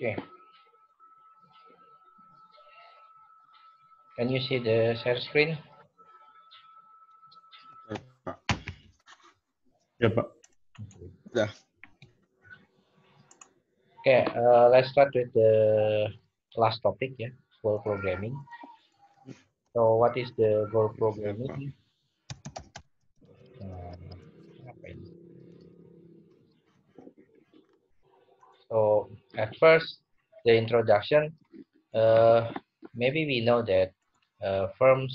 Okay. Can you see the share screen? Ya, Pak. Ya. Okay, let's start with the last topic, yeah, goal programming. So, what is the goal Siap, Pak. programming? Apa ini? So, at first, the introduction, maybe we know that firms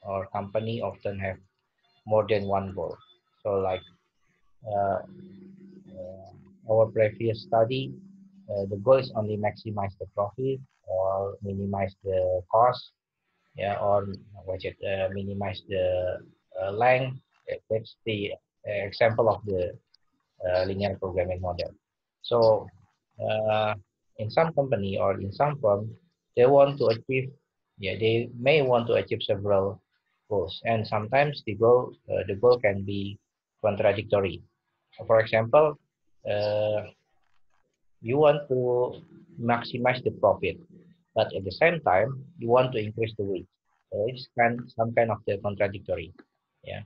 or company often have more than one goal. So, like uh, our previous study, the goal is only maximize the profit or minimize the cost, yeah, or what it minimize the length. That's the example of the linear programming model. So, uh, in some company or in some firm, they want to achieve, yeah, they may want to achieve several goals, and sometimes the goal can be contradictory. For example, uh, you want to maximize the profit, but at the same time, you want to increase the wage. So it's some kind of the contradictory. Yeah.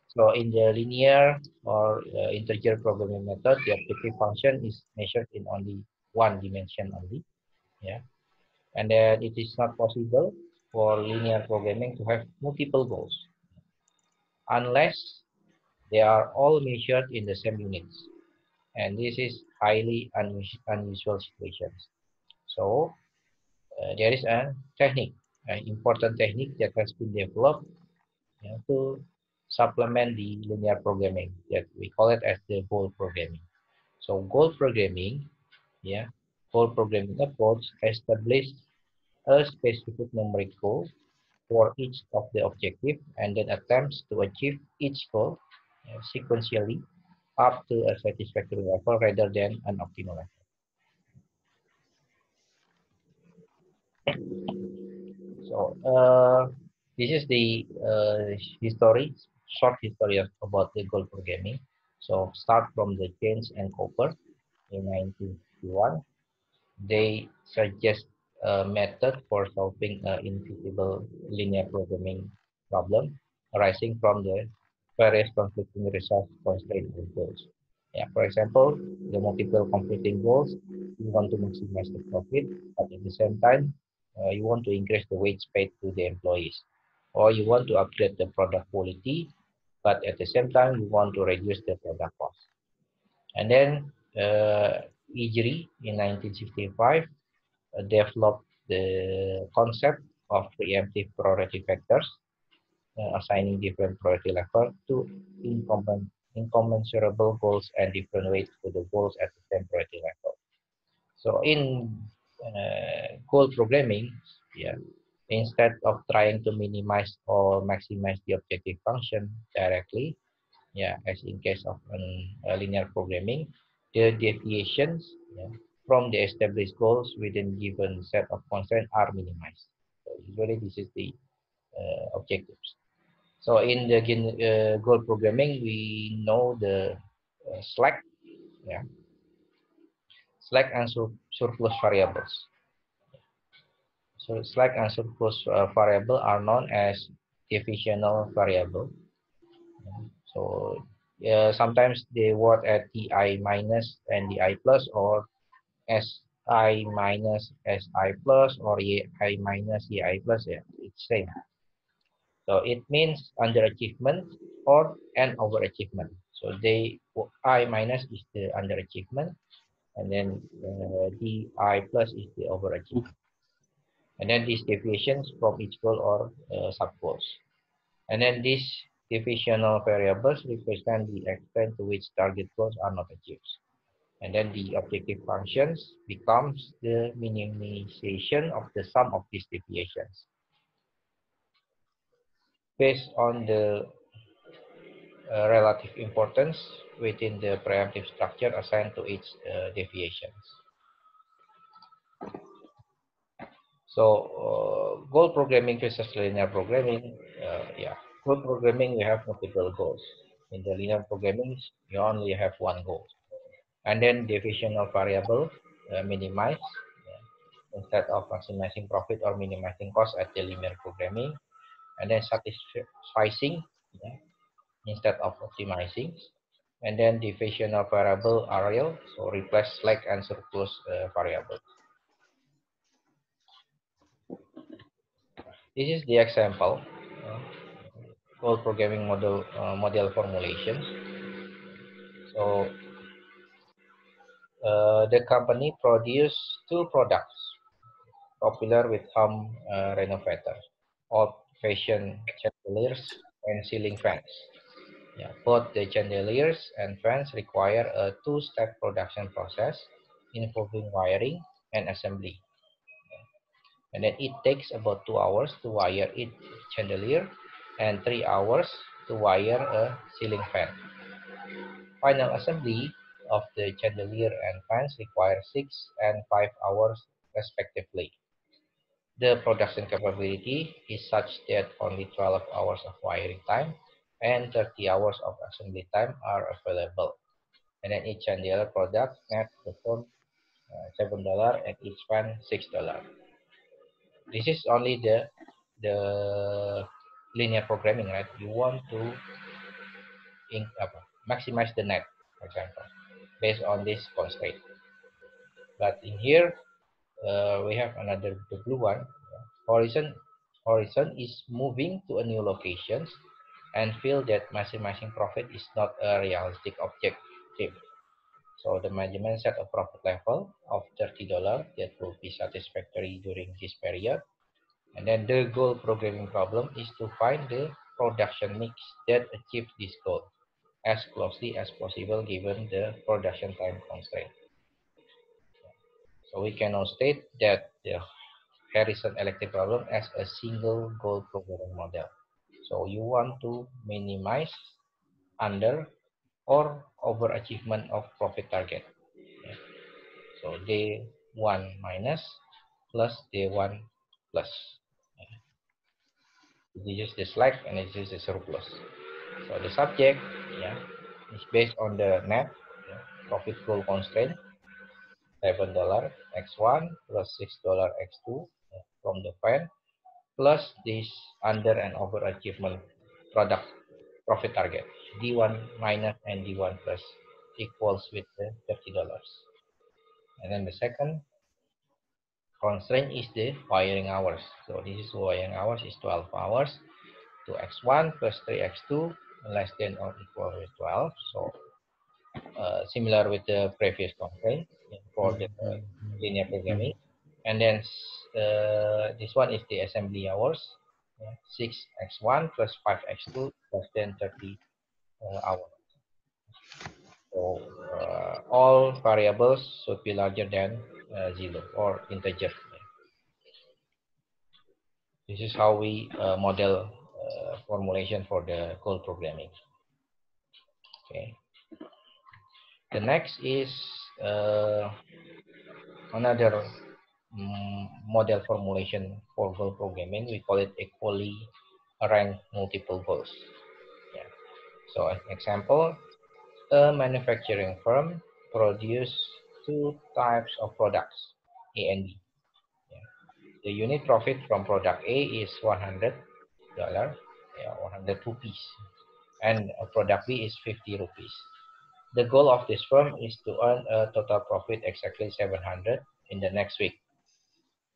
So in the linear or integer programming method, the objective function is measured in only one dimension only. Yeah. And then it is not possible for linear programming to have multiple goals unless they are all measured in the same units. And this is highly unusual situations. So there is a technique, an important technique that has been developed, to supplement the linear programming that we call it as the goal programming. So goal programming, yeah, goal programming approach established a specific numeric goal for each of the objective and then attempts to achieve each goal sequentially up to a satisfactory level rather than an optimal level. So this is the history, short history about the goal programming. So start from the James and Cooper in 1951. They suggest a method for solving an invisible linear programming problem arising from the various conflicting resource constraints and goals. Yeah, for example, the multiple conflicting goals, you want to maximize the profit, but at the same time, you want to increase the wage paid to the employees, or you want to upgrade the product quality, but at the same time, you want to reduce the product cost. And then Ijri in 1965 developed the concept of preemptive priority factors, assigning different priority level to incommensurable goals and different weights to the goals at the same priority level. So in goal programming, yeah, instead of trying to minimize or maximize the objective function directly, yeah, as in case of linear programming, the deviations, yeah, from the established goals within given set of constraints are minimized. So usually this is the objectives. So in the goal programming, we know the slack, yeah, slack and surplus variables. So slack and surplus variable are known as divisional variable. So sometimes they work at di minus and di plus, or si minus si plus, or ei minus ei plus. Yeah, it's same. So it means underachievement or an overachievement. So I minus is the underachievement, and then di plus is the overachievement. And then these deviations from each goal or sub goals. And then these divisional variables represent the extent to which target goals are not achieved. And then the objective functions becomes the minimization of the sum of these deviations based on the relative importance within the preemptive structure assigned to each deviations. So goal programming versus linear programming, yeah, goal programming we have multiple goals. In the linear programming, you only have one goal. And then divisional variable minimize, instead of maximizing profit or minimizing cost at the linear programming, and then satisficing, yeah, instead of optimizing, and then divisional variable areal, so replace slack and surplus variable. This is the example goal programming model formulations. So the company produced two products popular with home renovators, old-fashioned chandeliers and ceiling fans. Yeah, both the chandeliers and fans require a two-step production process involving wiring and assembly. And then it takes about 2 hours to wire each chandelier and 3 hours to wire a ceiling fan. Final assembly of the chandelier and fans require 6 and 5 hours respectively. The production capability is such that only 12 hours of wiring time and 30 hours of assembly time are available. And then each chandelier product net return $7 and each fan $6. This is only the linear programming, right? You want to maximize the net, for example, based on this constraint. But in here, we have another the blue one. Horizon is moving to a new location and feel that maximizing profit is not a realistic objective. So the management set a profit level of $30 that will be satisfactory during this period. And then the goal programming problem is to find the production mix that achieves this goal as closely as possible given the production time constraint. So we can now state that the Harrison electric problem as a single goal programming model. So you want to minimize under or overachievement of profit target. Yeah. So day 1 minus plus day 1 plus. Yeah. This is the slack and this is the surplus. So the subject, yeah, is based on the net, yeah, profit goal constraint $7 x1 plus $6 x2, yeah, from the fan plus this under and overachievement product profit target D1 minus and D1 plus equals with the $30. And then the second constraint is the wiring hours. So this is wiring hours is 12 hours to x1 plus 3x2 less than or equal with 12. So similar with the previous constraint for the linear programming. And then this one is the assembly hours. 6x1 plus 5x2 less than 30 hours. So all variables should be larger than 0 or integer. This is how we model formulation for the code programming. Okay. The next is another model formulation for goal programming. We call it equally ranked multiple goals. Yeah. So an example, a manufacturing firm produce two types of products, A and B. Yeah. The unit profit from product A is $100, yeah, 100 rupees, and product B is 50 rupees. The goal of this firm is to earn a total profit exactly 700 in the next week.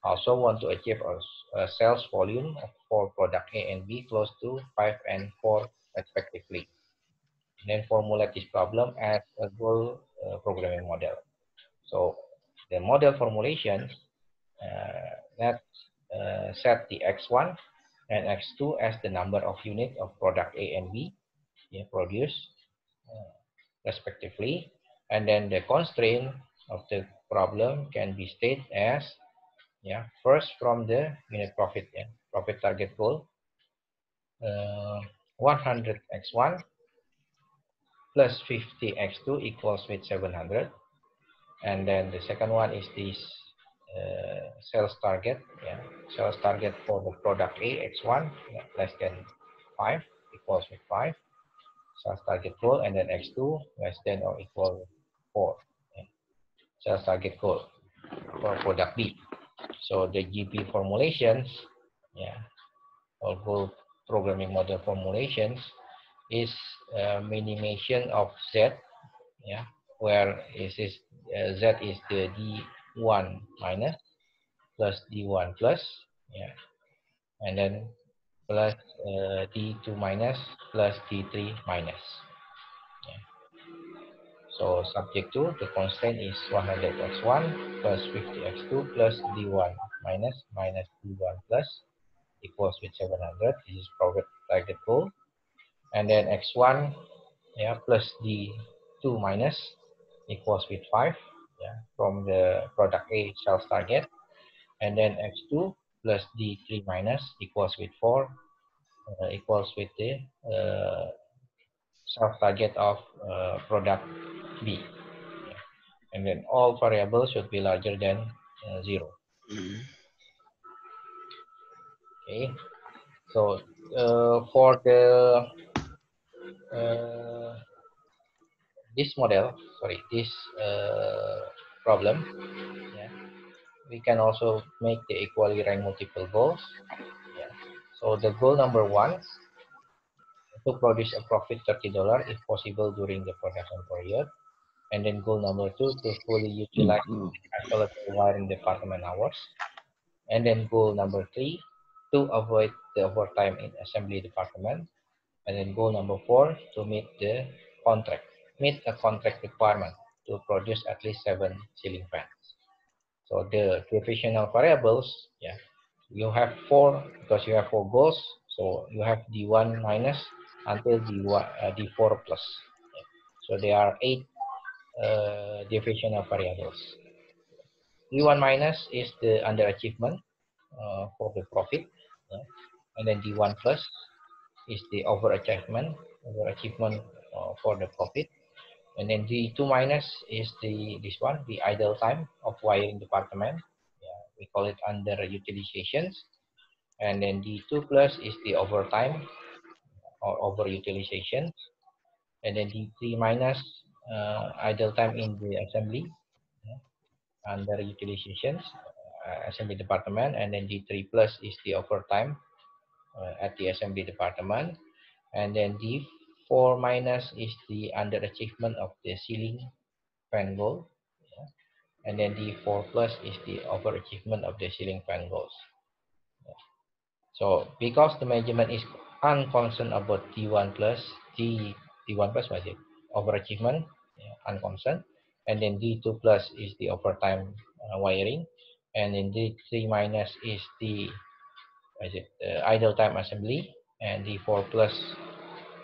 Also want to achieve a sales volume for product A and B close to 5 and 4 respectively. And then formulate this problem as a goal programming model. So the model formulation that set the x1 and x2 as the number of units of product A and B, yeah, produced respectively. And then the constraint of the problem can be stated as, yeah, first from the unit profit, yeah, profit target goal 100x1 plus 50x2 equals with 700. And then the second one is this sales target, yeah, sales target for the product A x1, yeah, less than 5 equals with 5 sales target goal, and then x2 less than or equal 4, yeah, sales target goal for product B. So the GP formulations, yeah, or goal programming model formulations is minimization of Z, yeah, where Z is the D1 minus plus D1 plus, yeah, and then plus D2 minus plus D3 minus. Yeah. So subject to the constraint is 100x1 plus 50x2 plus D1 minus D1 plus equals with 700. This is product target goal. And then x1, yeah, plus D2 minus equals with 5, yeah, from the product A sales target. And then x2 plus D3 minus equals with 4, equals with the sales target of product B. Yeah. And then all variables should be larger than 0. Okay. So for the uh, this model, sorry, this problem, yeah, we can also make the equally ranked multiple goals. Yeah. So the goal number one, to produce a profit $30 if possible during the production period. And then goal number two, to fully utilize available wiring department hours. And then goal number three, to avoid the overtime in assembly department. And then goal number four, to meet a contract requirement to produce at least 7 ceiling fans. So the divisional variables, yeah, you have four because you have four goals. So you have D1 minus until D4 plus. Yeah. So there are 8 divisional variables. D1 minus is the underachievement for the profit, yeah. And then D1 plus is the overachievement for the profit. And then D2 minus is the idle time of wiring department. Yeah, we call it underutilizations. And then D2 plus is the overtime or overutilization. And then D3 minus idle time in the assembly, yeah, underutilizations, assembly department. And then D3 plus is the overtime at the assembly department. And then D4 minus is the underachievement of the ceiling fan goal. Yeah. And then D4 plus is the overachievement of the ceiling fan goals. Yeah. So because the measurement is unconstant about D1 plus, D1 plus was it? Overachievement, yeah, unconstant. And then D2 plus is the overtime wiring. And then D3 minus is the idle time assembly. And D4 plus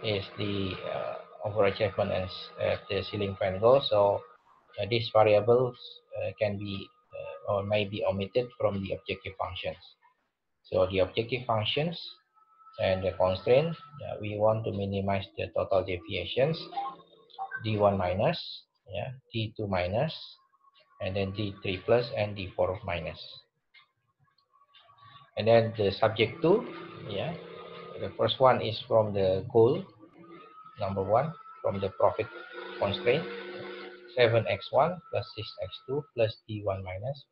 is the overachievement and the ceiling fan goal. So these variables can be or may be omitted from the objective functions. So the objective functions and the constraint, we want to minimize the total deviations, D1 minus, yeah, D2 minus, and then D3 plus and D4 minus. And then the subject 2, yeah, the first one is from the goal, number 1, from the profit constraint, 7x1 plus 6x2 plus D1 minus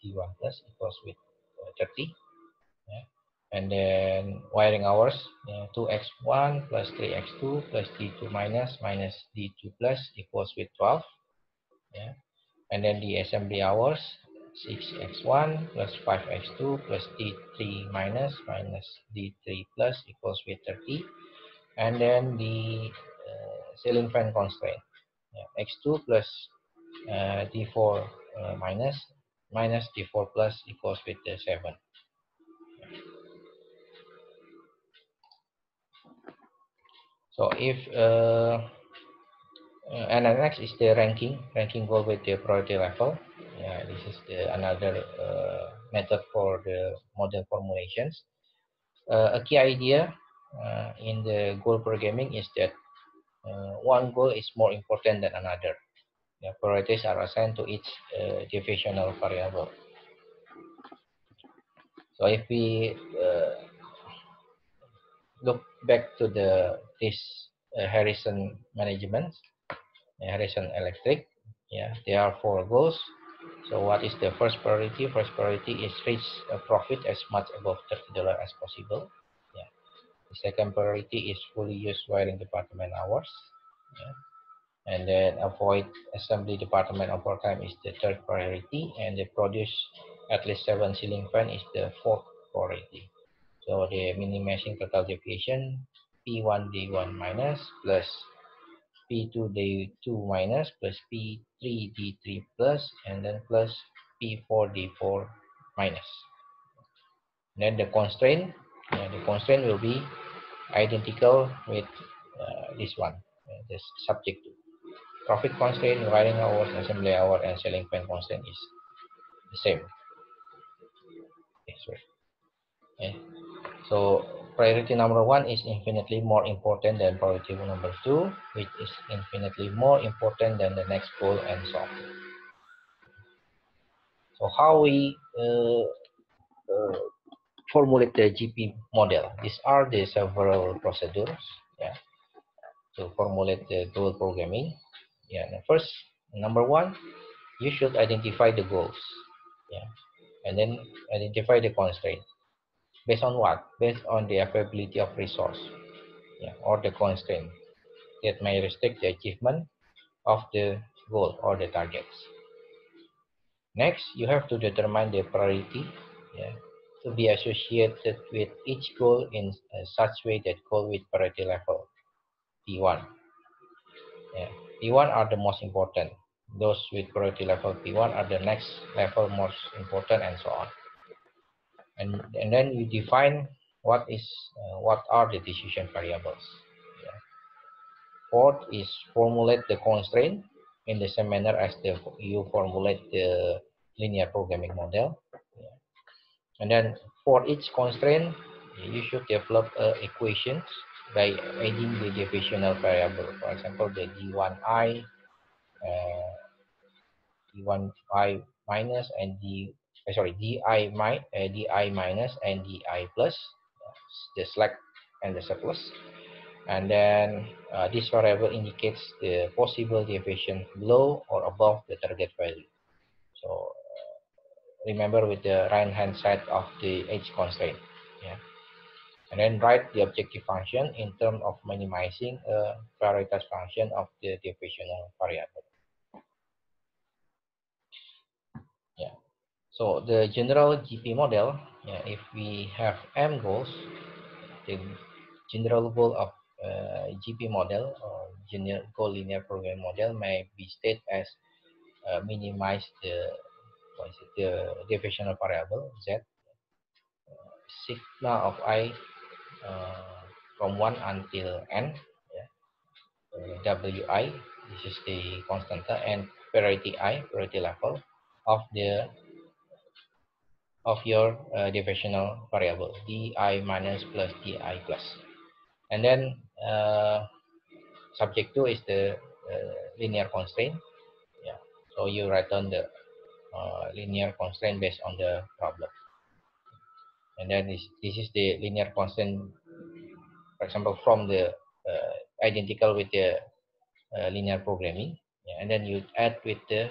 D1 plus equals with 30. Yeah. And then wiring hours, 2x1 plus 3x2 plus D2 minus D2 plus equals with 12. Yeah. And then the assembly hours, 6x1 plus 5x2 plus D3 minus D3 plus equals with 30. And then the ceiling fan constraint, yeah, x2 plus D4 minus D4 plus equals with 7. So if and the next is the ranking goal with the priority level. Yeah, this is another method for the model formulations. A key idea in the goal programming is that one goal is more important than another. Yeah, priorities are assigned to each divisional variable. So if we look back to this Harrison management, Harrison Electric, yeah, there are four goals. So what is the first priority? First priority is reach a profit as much above $30 as possible. Yeah. The second priority is fully use wiring department hours. Yeah. And then avoid assembly department overtime is the third priority, and the produce at least 7 ceiling fan is the fourth priority. So the minimizing total deviation P1 D1 minus plus P2 D2 minus plus P3 D3 plus and then plus P4 D4 minus. Then the constraint will be identical with this one, this subject to. Profit constraint, wiring hours, assembly hour, and selling point constraint is the same. Okay, sorry. Okay. So priority number one is infinitely more important than priority number two, which is infinitely more important than the next goal and so on. So how we formulate the GP model? These are the several procedures, yeah, to formulate the goal programming. Yeah, first, number one, you should identify the goals, yeah, and then identify the constraint. Based on what? Based on the availability of resource, yeah, or the constraint that may restrict the achievement of the goal or the targets. Next, you have to determine the priority, yeah, to be associated with each goal in such way that goal with priority level P1. Yeah. P1 are the most important. Those with priority level P1 are the next level most important, and so on. And then you define what are the decision variables. Yeah. Fourth is formulate the constraint in the same manner as you formulate the linear programming model. Yeah. And then for each constraint, you should develop equations by adding the divisional variable. For example, the d1i, d1i minus and di minus and di plus, the slack and the surplus. And then this variable indicates the possible deviation below or above the target value. So remember with the right hand side of the edge constraint. Yeah. And then write the objective function in terms of minimizing a prioritized function of the divisional variable. Yeah. So the general GP model, yeah, if we have M goals, the general goal of GP model or general goal linear program model may be stated as minimize the divisional variable Z, sigma of I from 1 until n, yeah. Wi, this is the constant, and priority level of your divisional variable di minus plus di plus. And then subject to is the linear constraint. Yeah. So you write down the linear constraint based on the problem. And then this is the linear constraint, for example, from the identical with the linear programming. Yeah. And then you add with the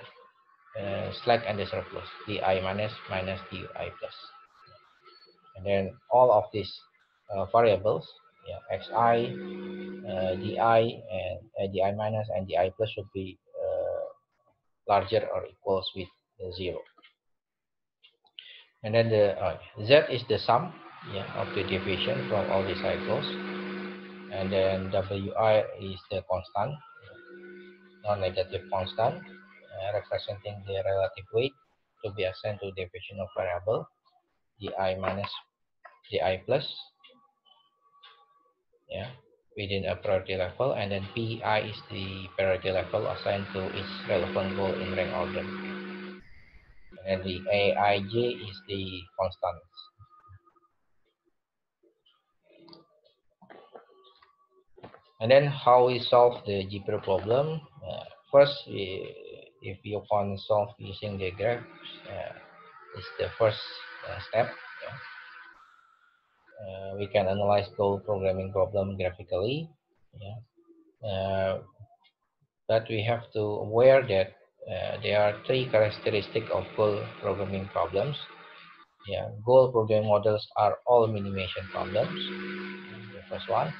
slack and the surplus, di minus di plus. And then all of these variables, yeah, xi, di and di minus and di plus should be larger or equals with 0. And then the z is the sum, yeah, of the deviation from all the cycles. And then wi is the constant, non-negative constant, representing the relative weight to be assigned to deviation of variable di minus di plus, yeah, within a priority level. And then pi is the priority level assigned to each relevant goal in rank order. And the aij is the constant. And then how we solve the GPR problem? First, if you can solve using the graphs, is the first step. Yeah. We can analyze goal programming problem graphically. Yeah. But we have to aware that there are three characteristics of goal programming problems. Yeah, goal programming models are all minimization problems. The first one,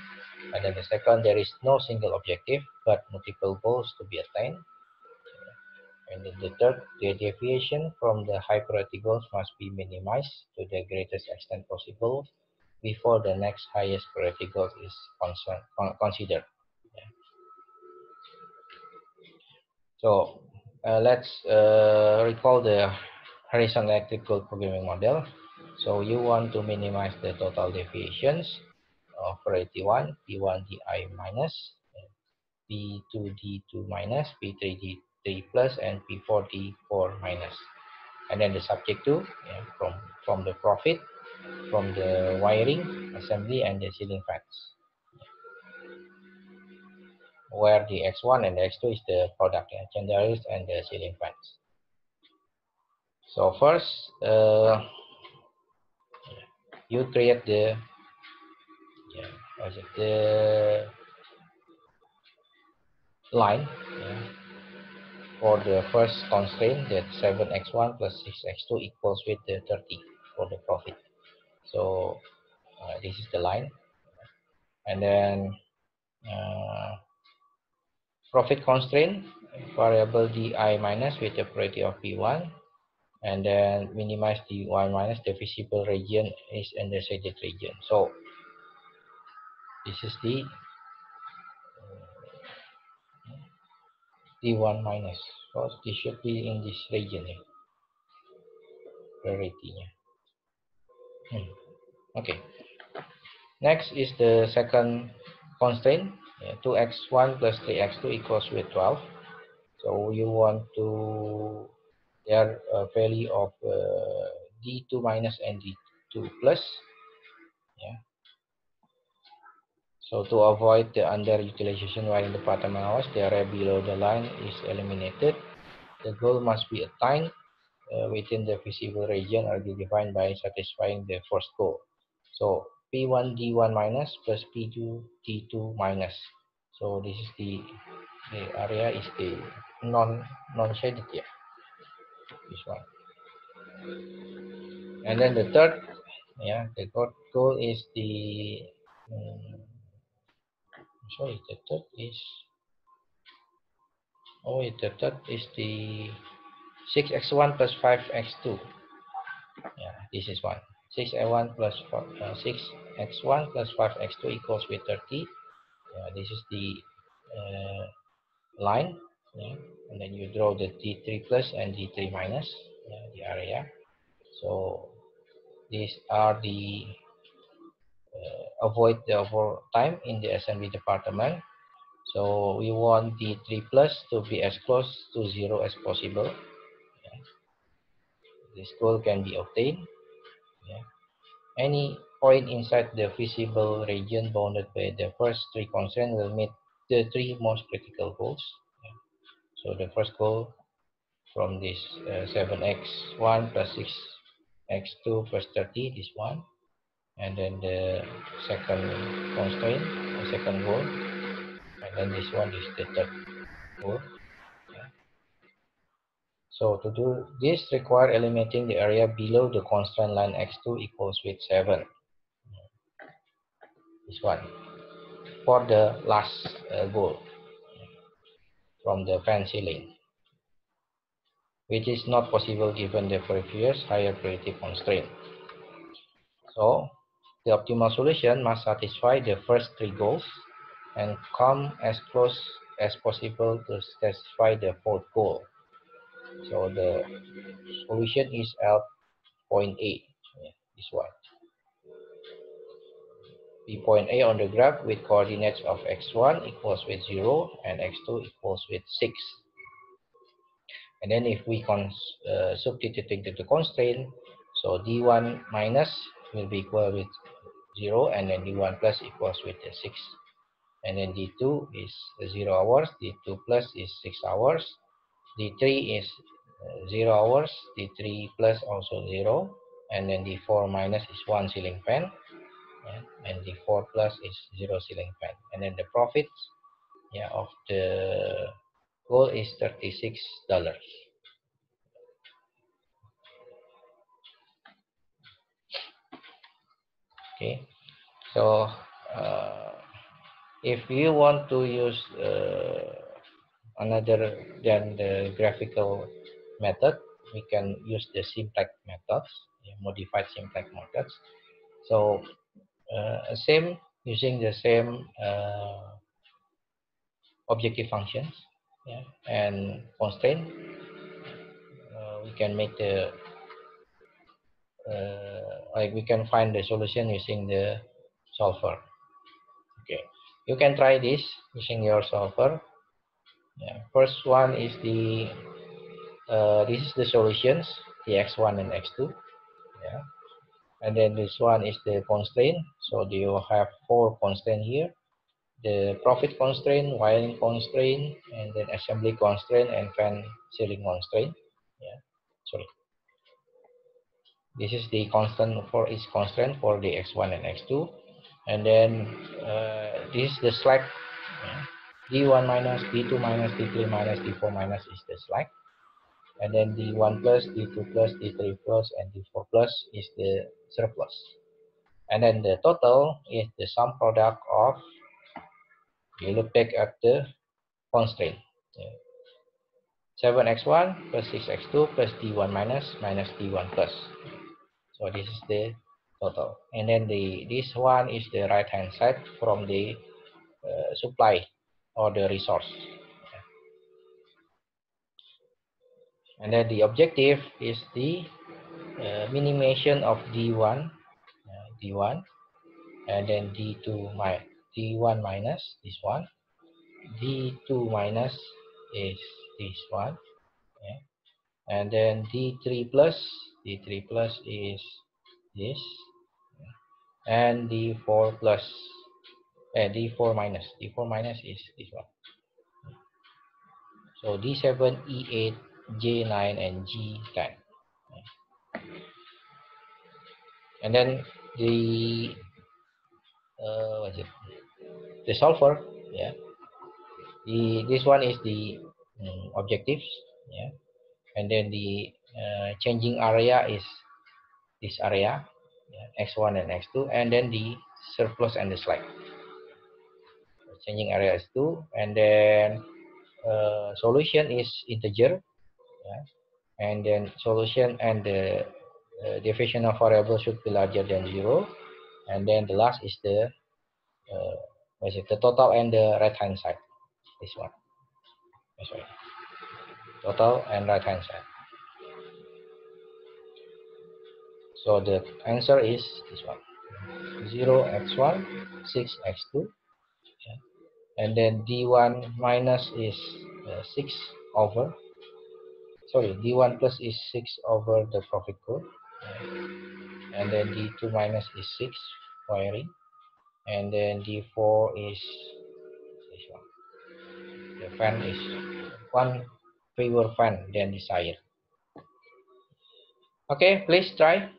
and then the second, there is no single objective but multiple goals to be attained. And then the third, the deviation from the high priority goals must be minimized to the greatest extent possible before the next highest priority goal is considered. Yeah. So let's recall the horizontal electrical programming model. So you want to minimize the total deviations of priority 1, P1 di minus, P2 d2 minus, P3 d3 plus, and P4 d4 minus. And then the subject 2, yeah, from the profit, from the wiring, assembly, and the ceiling fans, where the X1 and the X2 is the product, yeah, chandeliers and the ceiling fans. So first, you create the the line, yeah, for the first constraint, that 7x1 plus 6x2 equals with the 30 for the profit. So this is the line, and then profit constraint variable di minus with the priority of p1, and then minimize d1 minus, the visible region is in the shaded region. So this is the d1 minus. So this should be in this region here, priority. Okay. Next is the second constraint, 2x1 plus 3x2 equals with 12. So you want to their value of d2 minus and d2 plus. Yeah. So to avoid the underutilization while in the Pratama house, the area below the line is eliminated. The goal must be attained within the visible region are defined by satisfying the first goal. So P1 D1 minus plus P2 D2 minus. So this is the area is the non shaded, yeah, this one. And then the third, yeah, the third goal is the sorry, the third is the third is the 6x1 plus 5x2. Yeah, this is one. 6x1 plus 6x1 plus 5x2 equals with 30. This is the line. Yeah, and then you draw the D3 plus and D3 minus, the area. So these are the avoid the overtime in the assembly department. So we want D3 plus to be as close to 0 as possible. Yeah. This goal can be obtained. Yeah. Any point inside the visible region bounded by the first three constraints will meet the three most critical goals. Yeah. So the first goal from this 7x1 plus 6x2 plus 30, this one. And then the second constraint, the second goal. And then this one is the third goal. Yeah. So to do this require eliminating the area below the constraint line x2 equals with 7. This one. For the last goal from the fan ceiling, which is not possible given the previous higher priority constraint. So the optimal solution must satisfy the first three goals and come as close as possible to satisfy the fourth goal. So the solution is at point A, this one. The point A on the graph with coordinates of x1 equals with 0 and x2 equals with 6. And then if we substitute the constraint, so d1 minus will be equal with 0, and then d1 plus equals with 6. And then d2 is 0 hours, d2 plus is 6 hours, d3 is 0 hours, d3 plus also 0, and then d4 minus is 1 ceiling fan, and d4 plus is 0 ceiling fan. And then the profits, of the Gold is $36. Okay, so if you want to use another than the graphical method, we can use the simplex methods, modified simplex methods. So same using the same objective functions, yeah, and constraint. We can make the like we can find the solution using the solver. Okay, you can try this using your solver. Yeah. First one is the this is the solutions, the x1 and x2. Yeah. And then this one is the constraint. So you have four constraint here: the profit constraint, wiring constraint, and then assembly constraint and fan sealing constraint. Yeah. Sorry. This is the constant for each constraint for the x1 and x2. And then this is the slack. Yeah. D1 minus, D2 minus, D3 minus, D4 minus is the slack. And then D1 plus, D2 plus, D3 plus, and D4 plus is the surplus. And then the total is the sum product of, you look back at the constraint. Yeah. 7x1 plus 6x2 plus D1 minus D1 plus. So this is the total. And then this one is the right hand side from the supply or the resource. And then the objective is the minimization of D1, and then D1 minus this one, D2 minus is this one, yeah. And then D3 plus is this, and D4 plus, D4 minus is this one. So D7, E8, J9, and G10. And then the what is it? The solver, yeah. This one is the objectives, yeah. And then the changing area is this area, yeah, x1 and x2, and then the surplus and the slack. Changing area is 2, and then solution is integer, yeah. And then solution and the deviation of variable should be larger than 0. And then the last is the what is it? The total and the right hand side. This one. Sorry. Total and right hand side. So the answer is this one. 0x1, 6x2. Yeah. And then D1 minus is 6 over. Sorry, D1 plus is 6 over the profit code. Yeah. And then D2 minus is 6 wiring. And then D4 is this one. The fan is one fewer fan than desired. Okay, please try.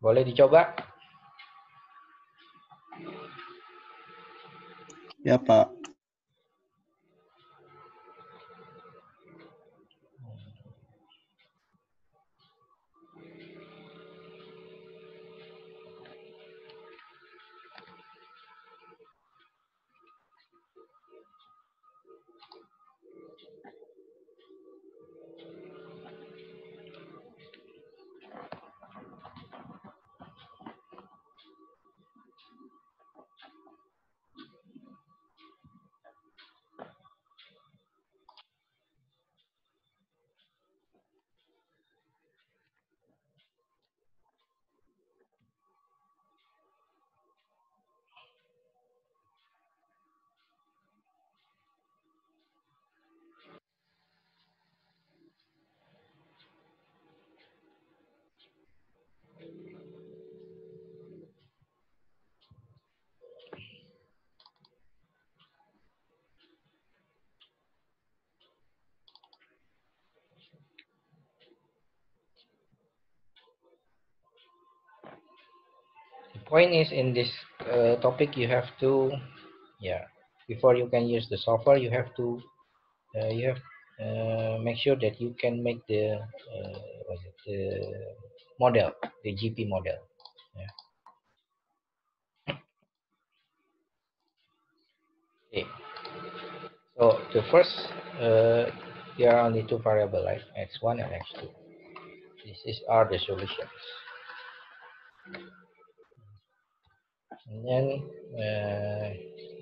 Boleh dicoba. Ya, Pak. The point is in this topic you have to, yeah, before you can use the software, you have to make sure that you can make the the model, the GP model. Yeah. Okay. So the first, there are only two variables, like x1 and x2. Are the solutions. And then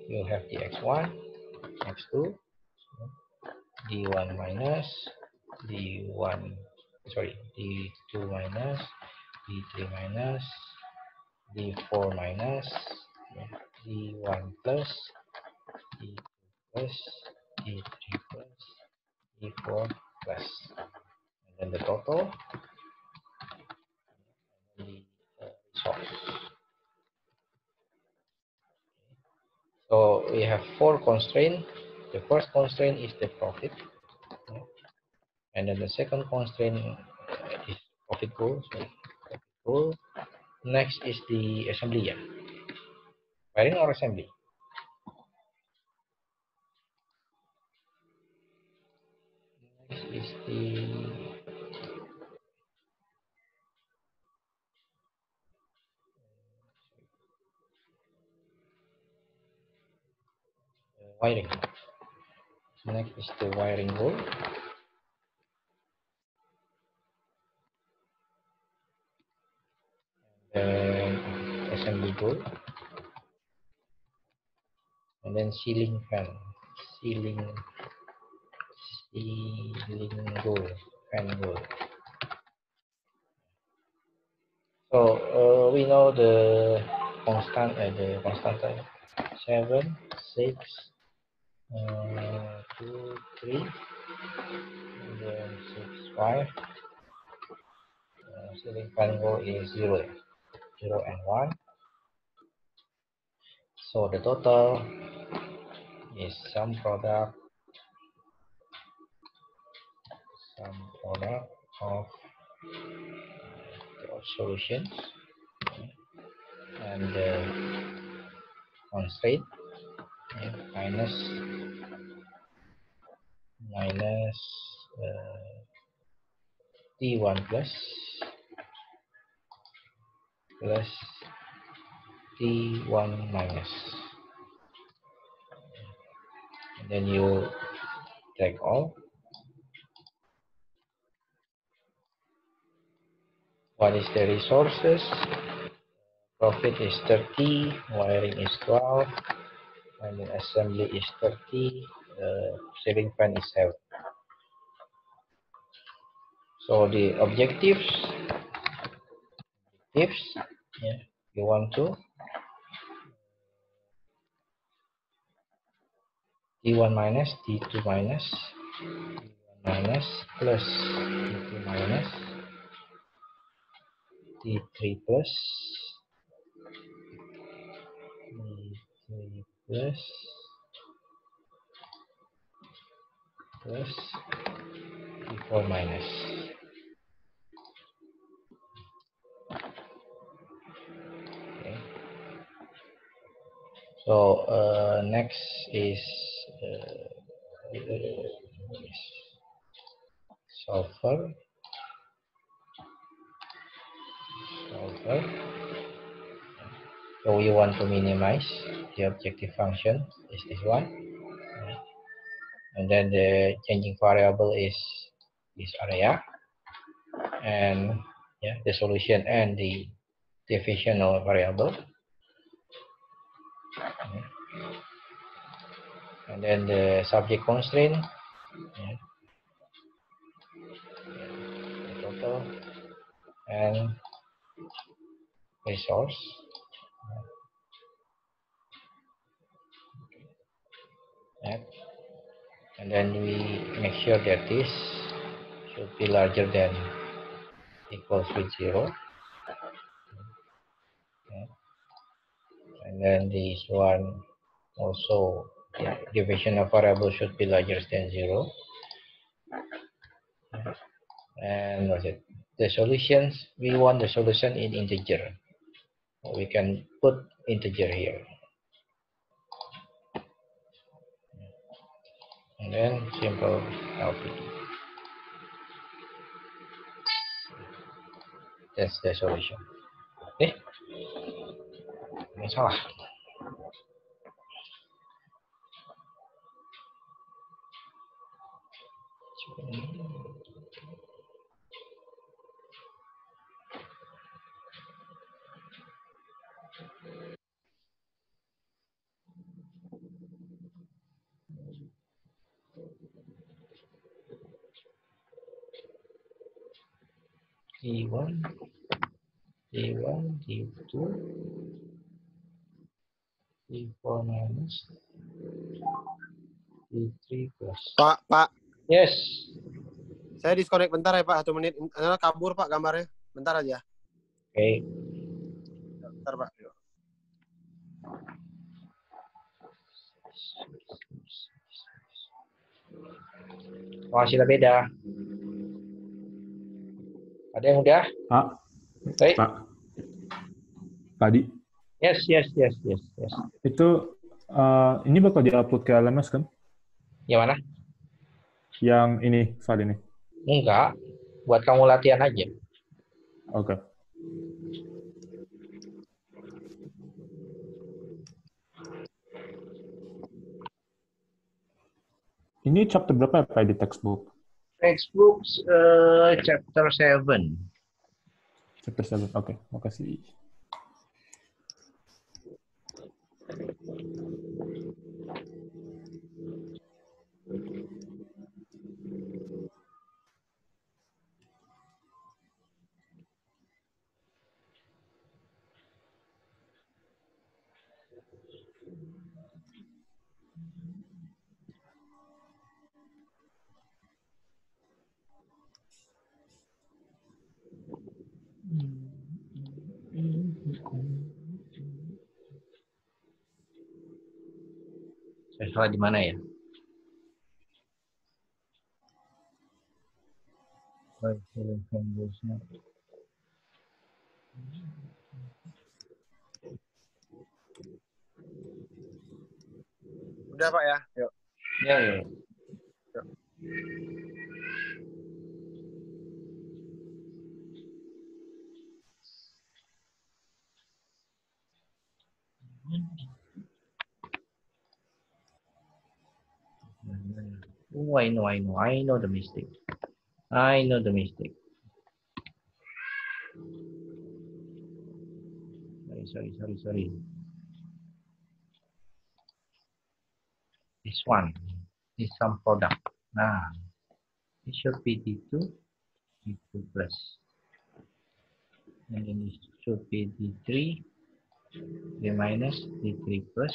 you have the x1, x2, d1 minus, d1, sorry, d2 minus, d3 minus, d4 minus, d1 plus, d2 plus, d3 plus, d4 plus. And then the total, and the result. So we have four constraints. The first constraint is the profit, and then the second constraint is profit goal. So profit goal. Next is the assembly, yeah. Wiring or assembly? Next is the wiring. Next is the wiring goal. Then assembly goal, and then ceiling fan, ceiling, ceiling goal, fan goal. So we know the constant 7, 6, 2, 3, and then 6, 5. Ceiling fan goal is 0, 0 and 1. So the total is sum product of the solutions and the constraint, minus t1 plus t1 minus, and then you take all. What is the resources? Profit is 30, wiring is 12, and then assembly is 30, ceiling fan is 7. So the objectives, yeah, you want to t1 minus, t2 minus, t1 minus plus t2 minus, t3 plus, t3 plus t4 minus. Okay. So next is sulfur. So we want to minimize the objective function is this one, and then the changing variable is this area, and yeah, the solution and the divisional variable, and then the subject constraint, yeah, the total, and resource. Yeah. And then we make sure that this should be larger than equals with 0. Yeah. And then this one also, yeah, division of variable should be larger than 0. Yeah. And what's it? The solutions, we want the solution in integer. We can put integer here. and then simple LPD. That's the solution. Ini salah. D1, D1, D2, D4 minus, D3 plus. Pak. Yes. Saya disconnect bentar ya Pak, 1 menit. Kabur Pak gambarnya. Bentar aja. Oke. Bentar Pak. Oh, hasilnya beda. Ada yang udah? Pak. Baik. Pak. Tadi. Yes. Itu ini bakal diupload ke LMS kan? Yang mana? Yang ini, file ini. Enggak. Buat kamu latihan aja. Oke. Ini chapter berapa ya Pak di textbook? Textbooks chapter 7. Chapter 7. Oke, makasih. Saya salah di mana ya? Udah Pak ya. Yuk. Ya. Oh, I know the mistake. Sorry. This one is some product. Nah, it should be D2 plus. And then it should be D3 minus, D3 plus.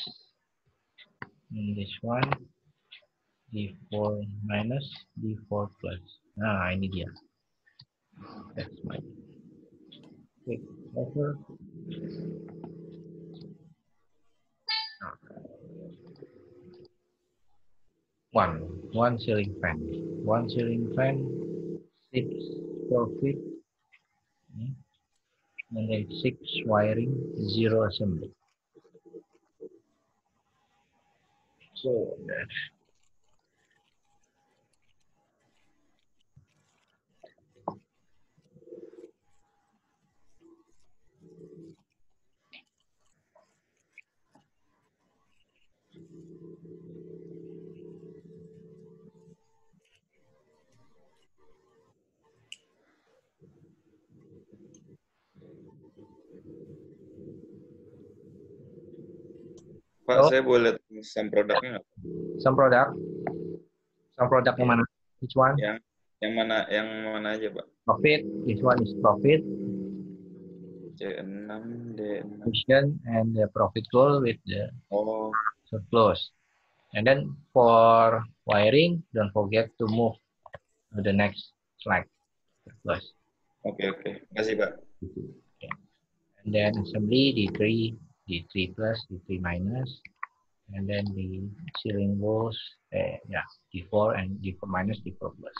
And this one D4 minus, D4 plus. Nah, ini dia. That's my quick over. One ceiling fan. One ceiling fan, 6 profit, and then 6 wiring, 0 assembly. So that's Pak, saya boleh some produknya nggak? some product yang mana? Which one? Yang mana aja, Pak? Profit. This one is profit. C6, D6. Mission and the profit goal with the Oh, surplus. And then for wiring, don't forget to move to the next slide. Surplus. oke. Makasih, Pak. Okay. And then assembly D3 plus, D3 minus, and then the ceiling walls, D4 and D4 minus, D4 plus.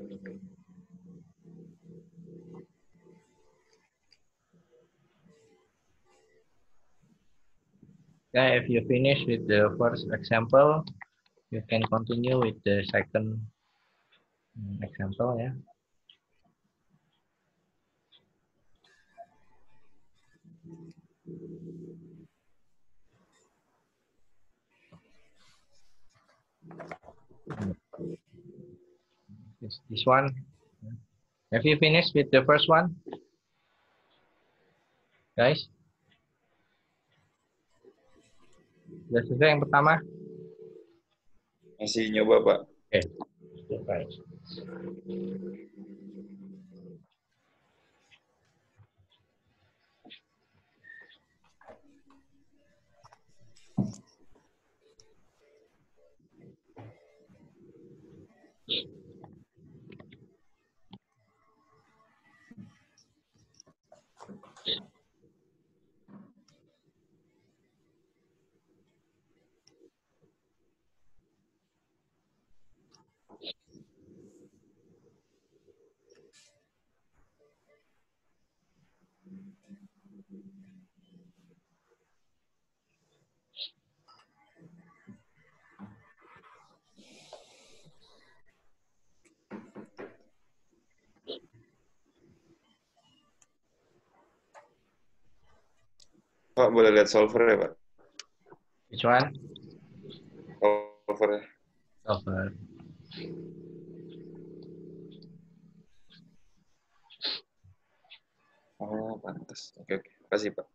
Okay, if you finish with the first example, you can continue with the second example. Yeah. This one. Have you finished with the first one, guys? Sudah selesai yang pertama? Masih nyoba, Pak. Oke. Baik. Pak, boleh lihat solver ya, Pak? Which one? Solver ya. Over. Oh, pantas. Oke, oke. Makasih, Pak.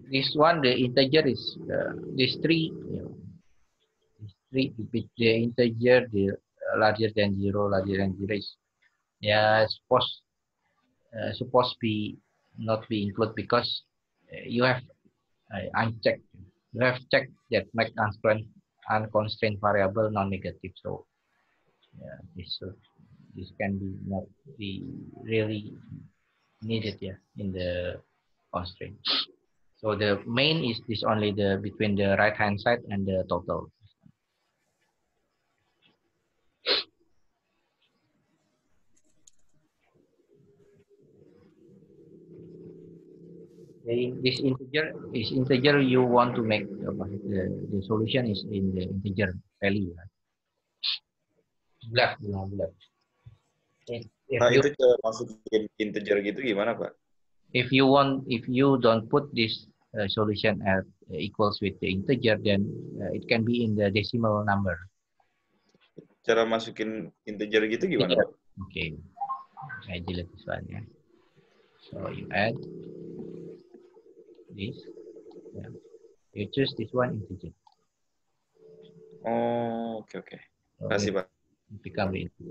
This one, the integer is this three. Three, if the integer the larger than zero is supposed be not be included because you have unchecked. You have checked that make unconstrained variable non-negative. So yeah, this can be not be really needed in the constraint. So the main is this only the between the right hand side and the total. This integer you want to make the solution is in the integer value. Right? Black. If Nah, you itu cara masukin integer gitu gimana, Pak? if you don't put this solution as equals with the integer, then it can be in the decimal number. Cara masukin integer gitu gimana, Yeah. Pak? Okay, I delete this one. Yeah. So you add this. Yeah. You choose this one integer. Oh, oke, oke. So Makasih, Pak. it become the integer.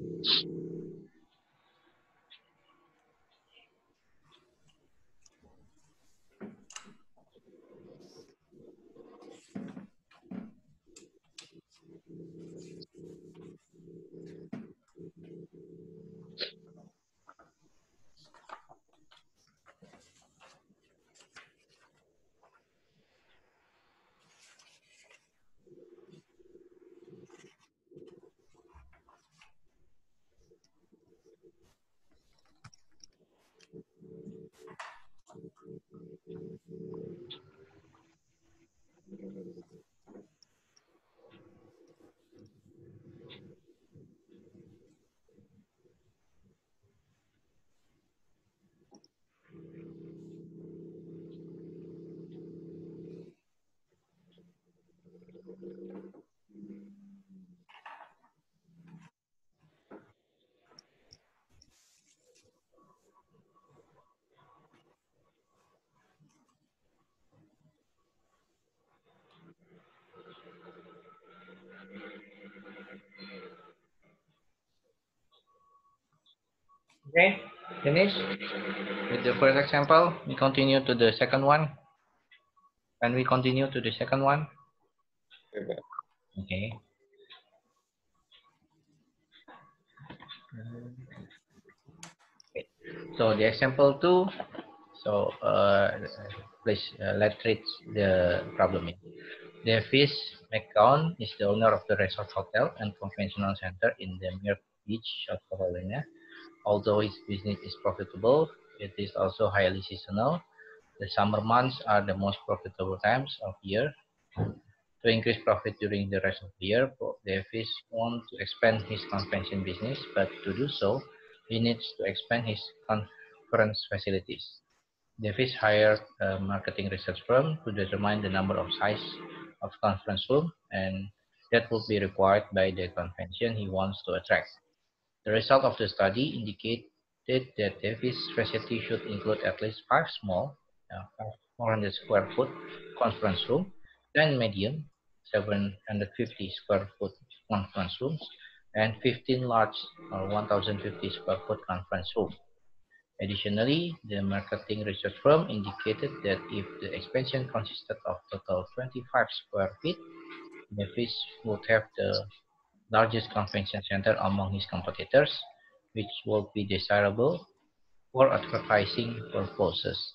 Okay, finish with the first example. We continue to the second one. Can we continue to the second one? Oke, Pak. Okay. So the example two. So please let's read the problem. Davis McCown is the owner of the Resort Hotel and Conventional Center in the Myrtle Beach, South Carolina. Although its business is profitable, it is also highly seasonal. The summer months are the most profitable times of year. To increase profit during the rest of the year, Davis wants to expand his convention business, but to do so, he needs to expand his conference facilities. Davis hired a marketing research firm to determine the number of size of conference room and that would be required by the convention he wants to attract. The result of the study indicated that Davis' facility should include at least 5 small, 400 square foot conference room, 10 medium, 750 square foot conference rooms, and 15 large, 1050 square foot conference room. Additionally, the marketing research firm indicated that if the expansion consisted of total 25 square feet, Davis would have the largest convention center among his competitors, which would be desirable for advertising purposes.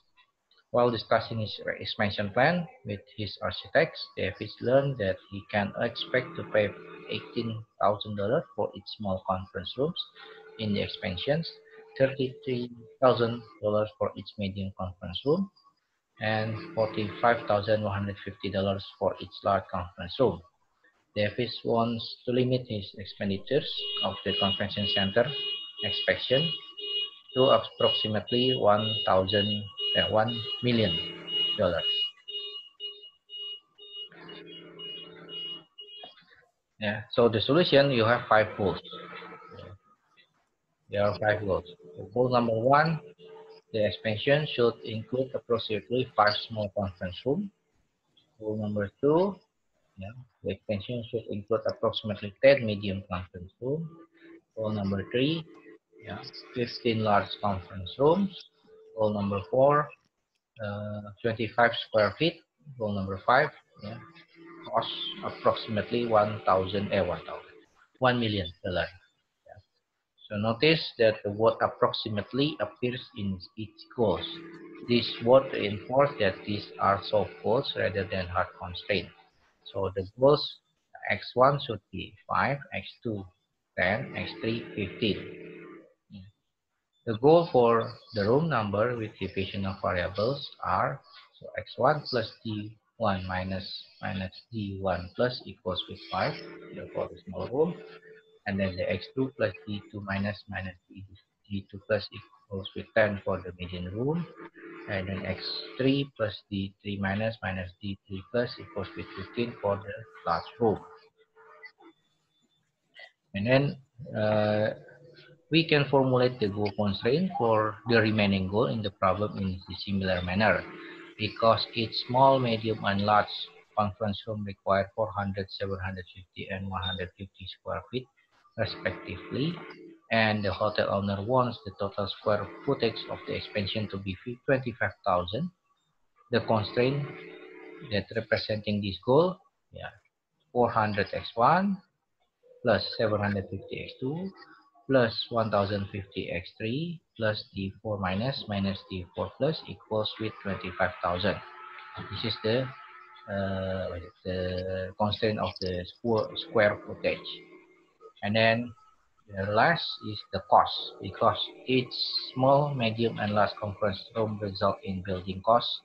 While discussing his expansion plan with his architects, Davis learned that he can expect to pay $18,000 for each small conference rooms in the expansions, $33,000 for each medium conference room, and $45,150 for each large conference room. Davis wants to limit his expenditures of the convention center expansion to approximately $1 million. Yeah. So the solution, you have 5 goals. There are 5 goals. So goal number 1, the expansion should include approximately 5 small conference rooms. Goal number 2, yeah, the expansion should include approximately 10 medium conference rooms. Goal number 3, yeah, 15 large conference rooms. Goal number 4, 25 square feet. Goal number 5, yeah, cost approximately $1 million. Yeah. So notice that the word approximately appears in each goals. This word reinforce that these are soft goals rather than hard constraints. So the goals x1 should be 5, x2 10, x3 15. The goal for the room number with division of variables are so x1 plus d1 minus d1 plus equals with 5 for the small room, and then the x2 plus d2 minus d2 plus equals with 10 for the median room, and then x3 plus d3 minus d3 plus equals with 15 for the large room. And then we can formulate the goal constraint for the remaining goal in the problem in a similar manner. Because each small, medium, and large conference room require 400, 750, and 150 square feet respectively, and the hotel owner wants the total square footage of the expansion to be 25,000. The constraint that representing this goal, yeah, 400x1 plus 750x2 plus 1050x3 plus d4 minus d4 plus equals with 25,000. This is the constraint of the square footage. And then the last is the cost, because each small, medium, and large conference room result in building costs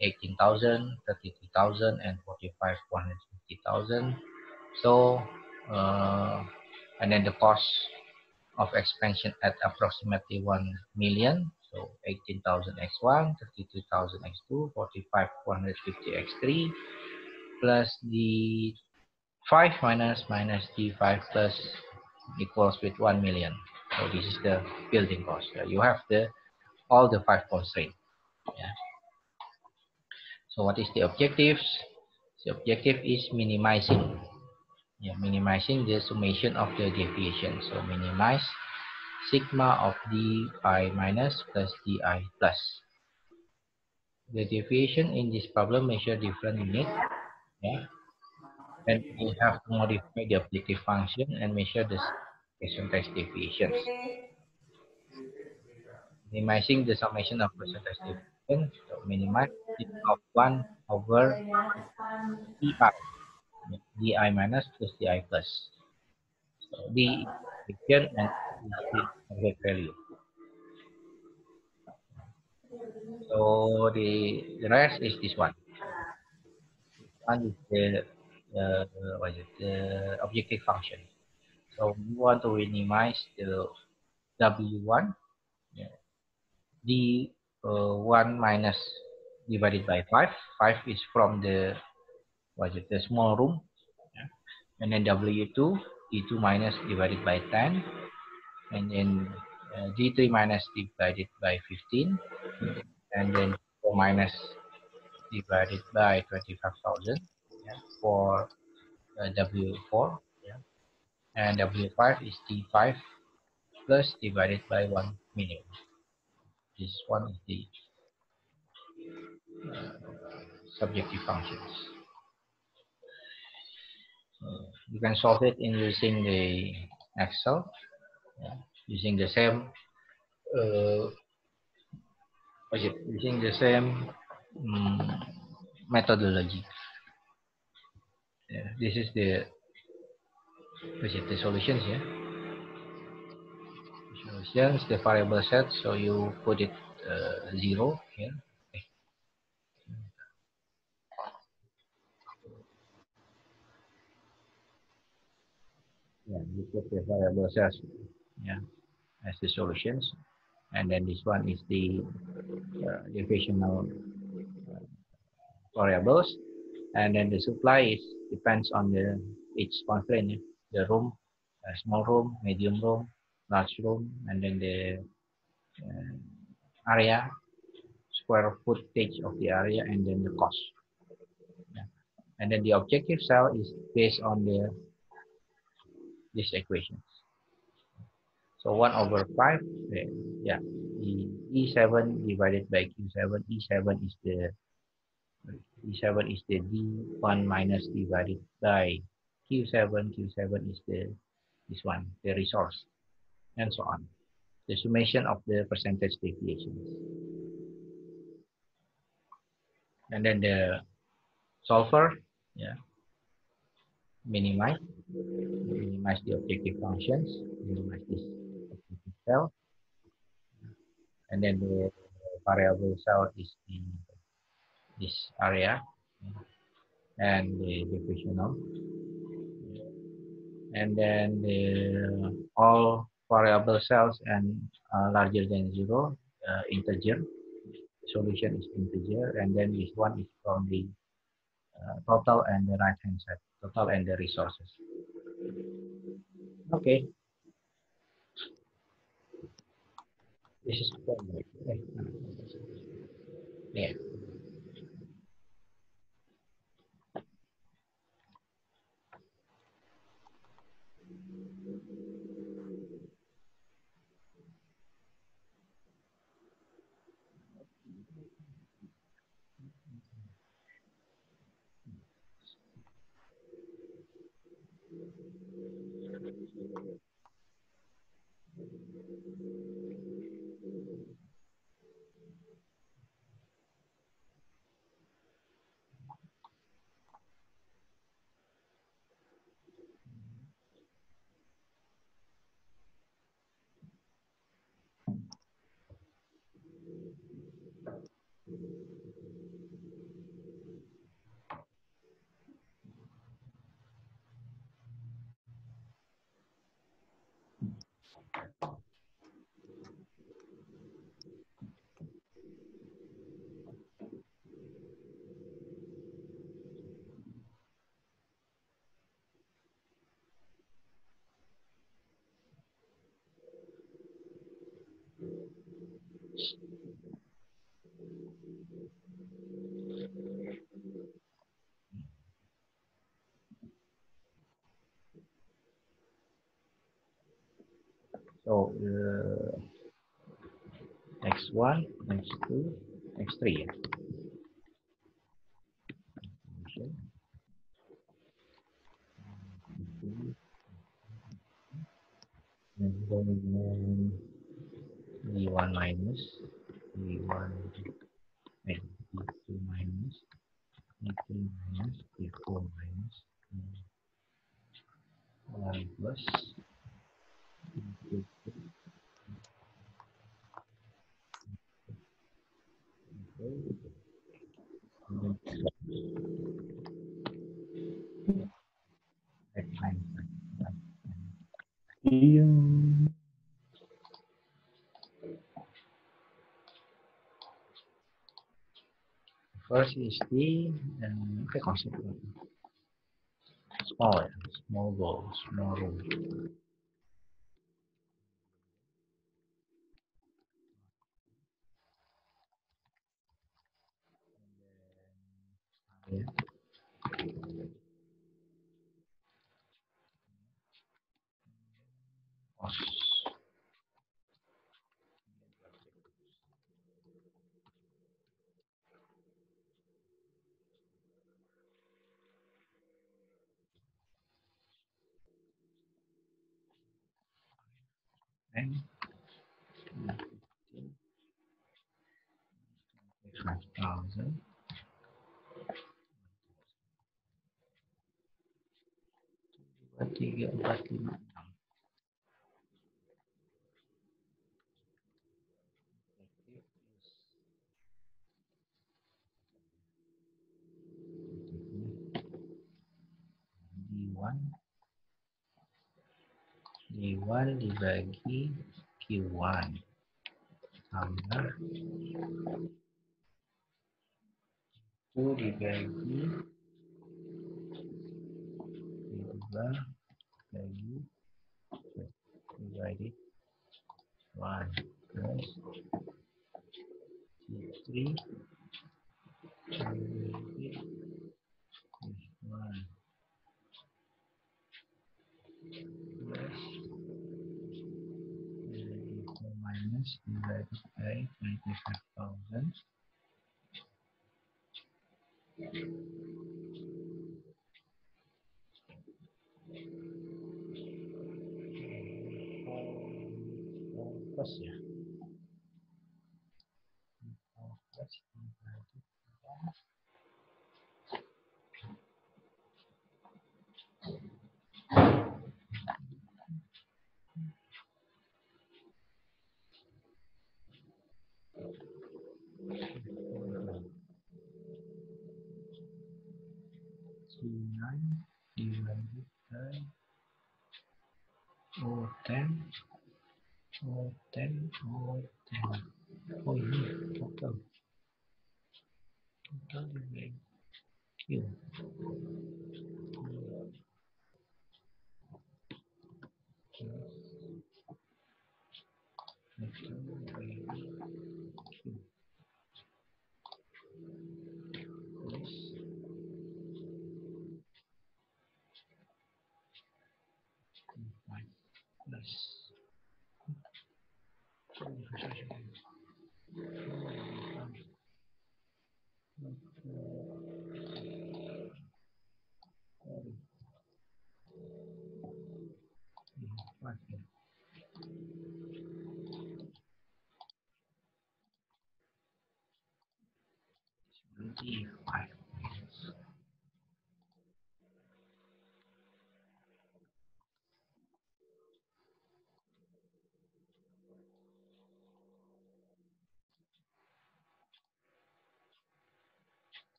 18,000, 33,000, and 45, 150,000. So, and then the cost of expansion at approximately 1 million. So 18,000 x1, 33,000 x2, 45, 150 x3, plus the 5 minus d5 plus equals with 1 million. So this is the building cost. You have all the 5 constraints. Yeah. So what is the objectives? The objective is minimizing. Yeah, minimizing the summation of the deviation. So minimize sigma of di minus plus di plus. The deviation in this problem measure different units. Yeah. And we have to modify the objective function and measure the percentage deviations. Minimizing the summation of percentage deviation. So minimize of 1 over di, di minus plus di plus. So d is equation and is the object value. So the rest is this one. One is the what is it? The objective function. So we want to minimize the W1, yeah. D1 minus divided by 5. 5 is from the what is it? The small room, yeah. And then W2, D2 minus divided by 10, and then D3 minus divided by 15, and then 4 minus divided by 25,000, yeah, for W4, yeah. And W5 is D5 plus divided by 1 minimum. This one is the subjective functions. You can solve it in using the Excel, yeah, using the same using the same methodology. Yeah, this is the solutions. Yeah, solutions, the variable set. So you put it 0 here. Okay. Yeah, you put the variable set. Yeah, as the solutions, and then this one is the divisional variables, and then the supply is depends on the each constraint, yeah. The room, small room, medium room, large room, and then the area, square footage of the area, and then the cost, yeah. And then the objective cell is based on the these equations. So 1 over 5, yeah, E7 divided by Q7. E7 is the D1 minus divided by Q7. Q7 is the this one, the resource, and so on. The summation of the percentage deviations. And then the solver, yeah, minimize the objective functions, minimize this objective cell, and then the variable cell is in this area, and the divisional, and then the all variable cells and larger than 0, integer. Solution is integer, and then this one is from the total and the right hand side, total and the resources. Okay, this is yeah. So x1, x2, x3. And then v1 minus v1. D2 minus D3 minus D4 minus 1 plus D2 Iya. First is the concept small ball, small room. Yeah. And 5,000. Tiga, empat, lima, enam. D1 dibagi Q1 tambah 2 dibagi Q2 bagi divided 1 plus Q3 divided 1 plus D4 minus divided by 25,000 plus ya 4 plus divided by 9 divided by 10 10 oh ini total dibagi Q total dibagi Q plus 5 plus Sorry, 25.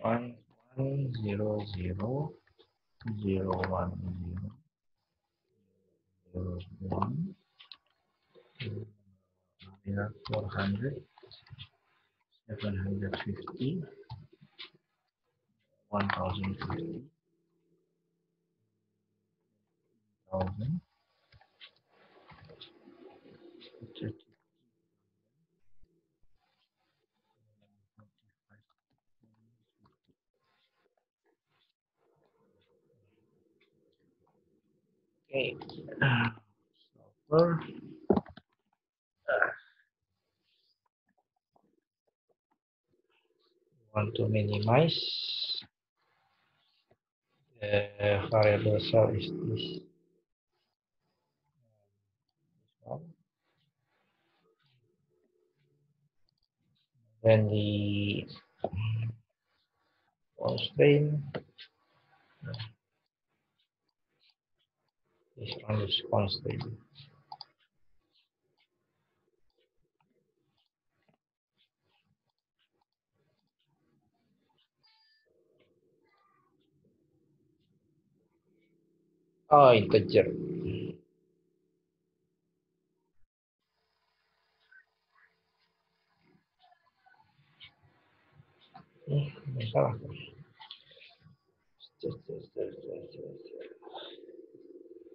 1 1 0 0 0 1 0 0 1 400 750 1050 1000 Okay. Software. Want to minimize the variable cell is this one. Then the constraint is on this constraint. Oh, integer. Salah.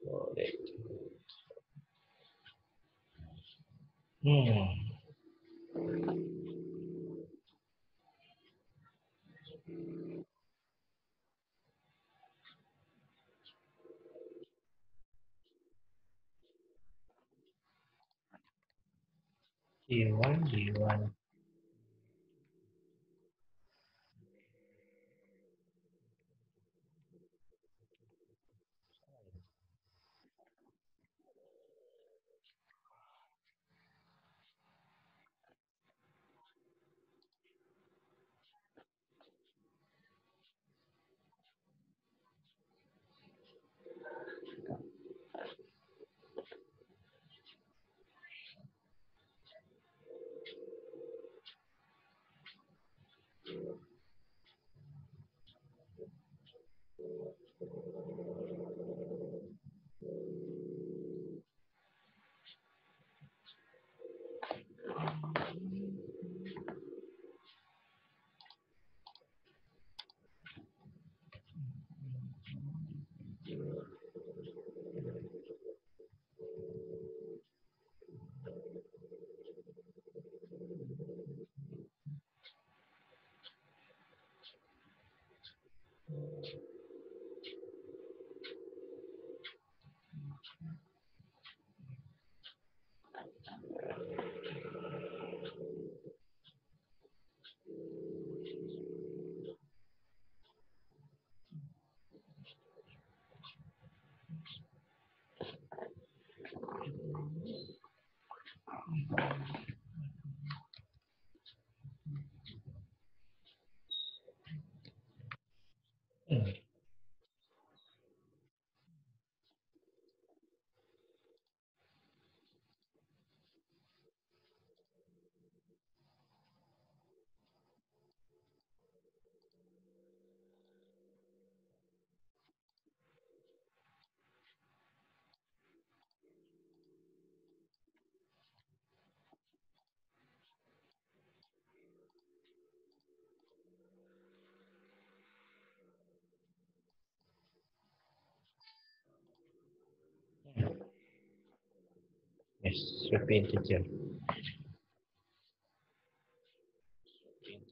Boleh. D1, D1. Yes, should be integer.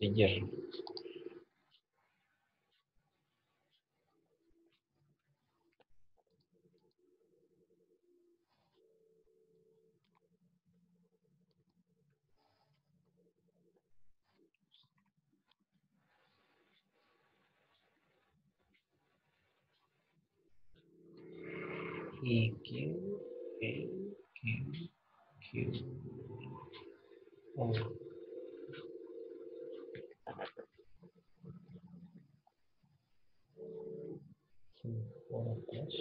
Integer. EQ, A, Q, Q, O, Q, O plus.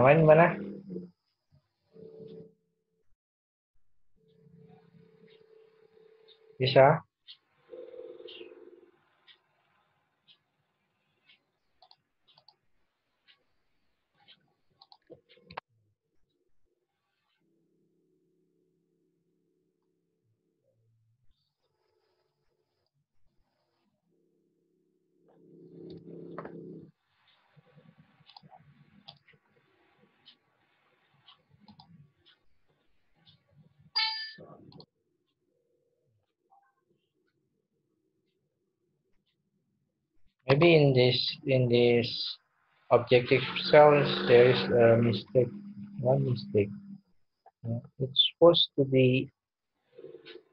Yang lain mana? Bisa? Maybe in this objective cells there is a mistake. One mistake. It's supposed to be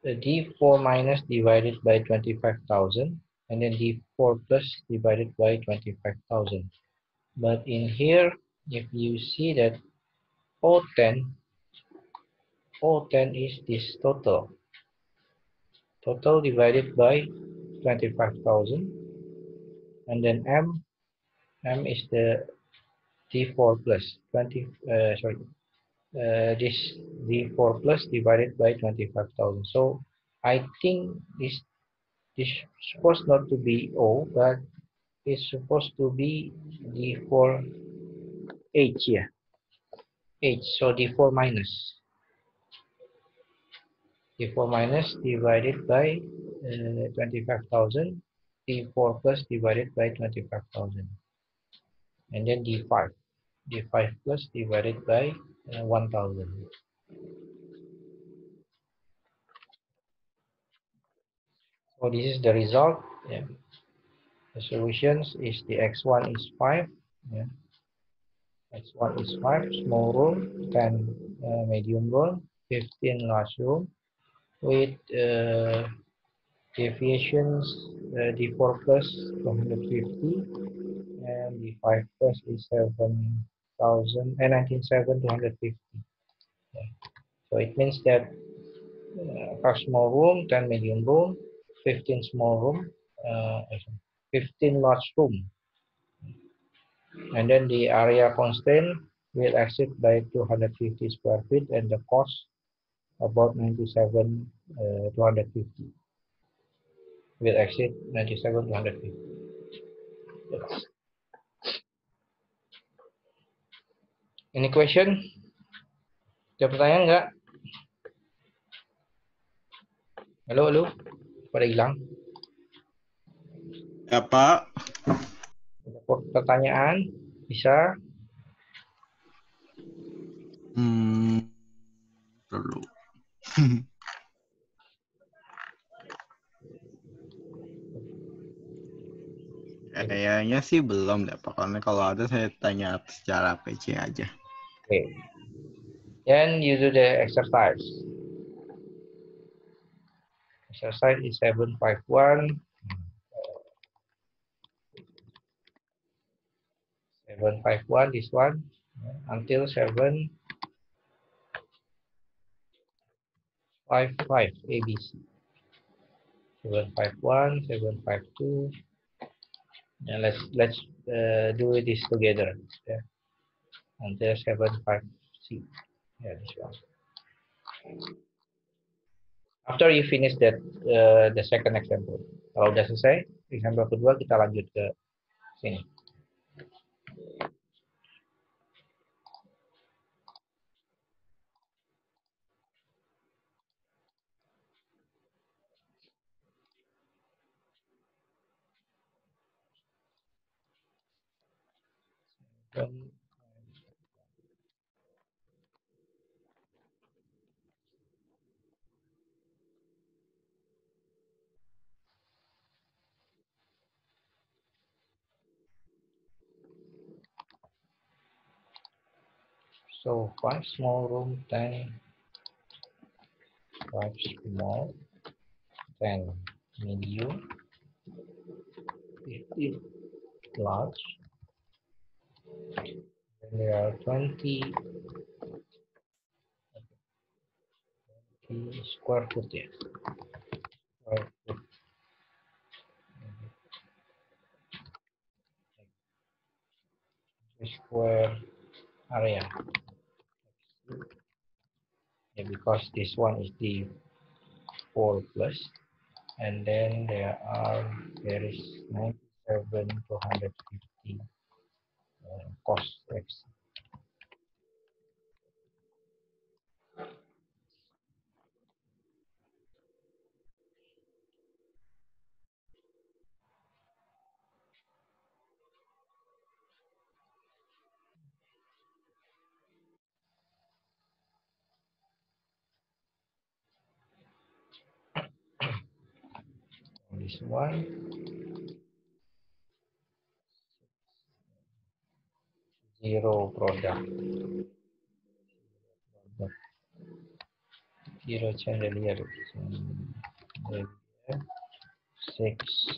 D4 minus divided by 25,000 and then D4 plus divided by 25,000. But in here, if you see that O10 is this total. Total divided by 25,000 and then M is the D4 plus 20 this D4 plus divided by 25,000. So I think this supposed not to be O, but it's supposed to be D4 H, yeah. H, so D4 minus. D4 minus divided by 25,000. D4 plus divided by 25,000. And then D5. D5 plus divided by 1,000. So this is the result. Yeah. The solutions is the x1 is 5. Yeah. X1 is 5, small room, 10 medium room, 15 large room, with deviations D4 plus 250 and D5 plus is 7,000 and 19,700 250. Yeah. So it means that 5 small room, 10 medium room, 15 small room, 15 large room, and then the area constraint will exceed by 250 square feet and the cost about 97 250 will exceed 97 250. Yes. Any question? Ada pertanyaan nggak? Halo, halo, pada hilang. Ya, Pak. Ada pertanyaan? Bisa? Perlu. Kayaknya sih belum deh, Pak. Karena kalau ada saya tanya secara PC aja. Okay. Then you do the exercise. Exercise is 751. 751, this one, until 755 ABC. 751, 752. And let's do this together. Yeah. Until 75C. Yeah, this one. After you finish that the second example. Kalau udah selesai, example kedua kita lanjut ke sini. So 5 small room, 10, 5 small, 10 medium, 15 large, and there are 20 square foot here. Square foot. Square area. Yeah, because this one is the 4 plus, and then there is 97 to 150 cos x. This one, zero product, zero chandelier, chandelier 6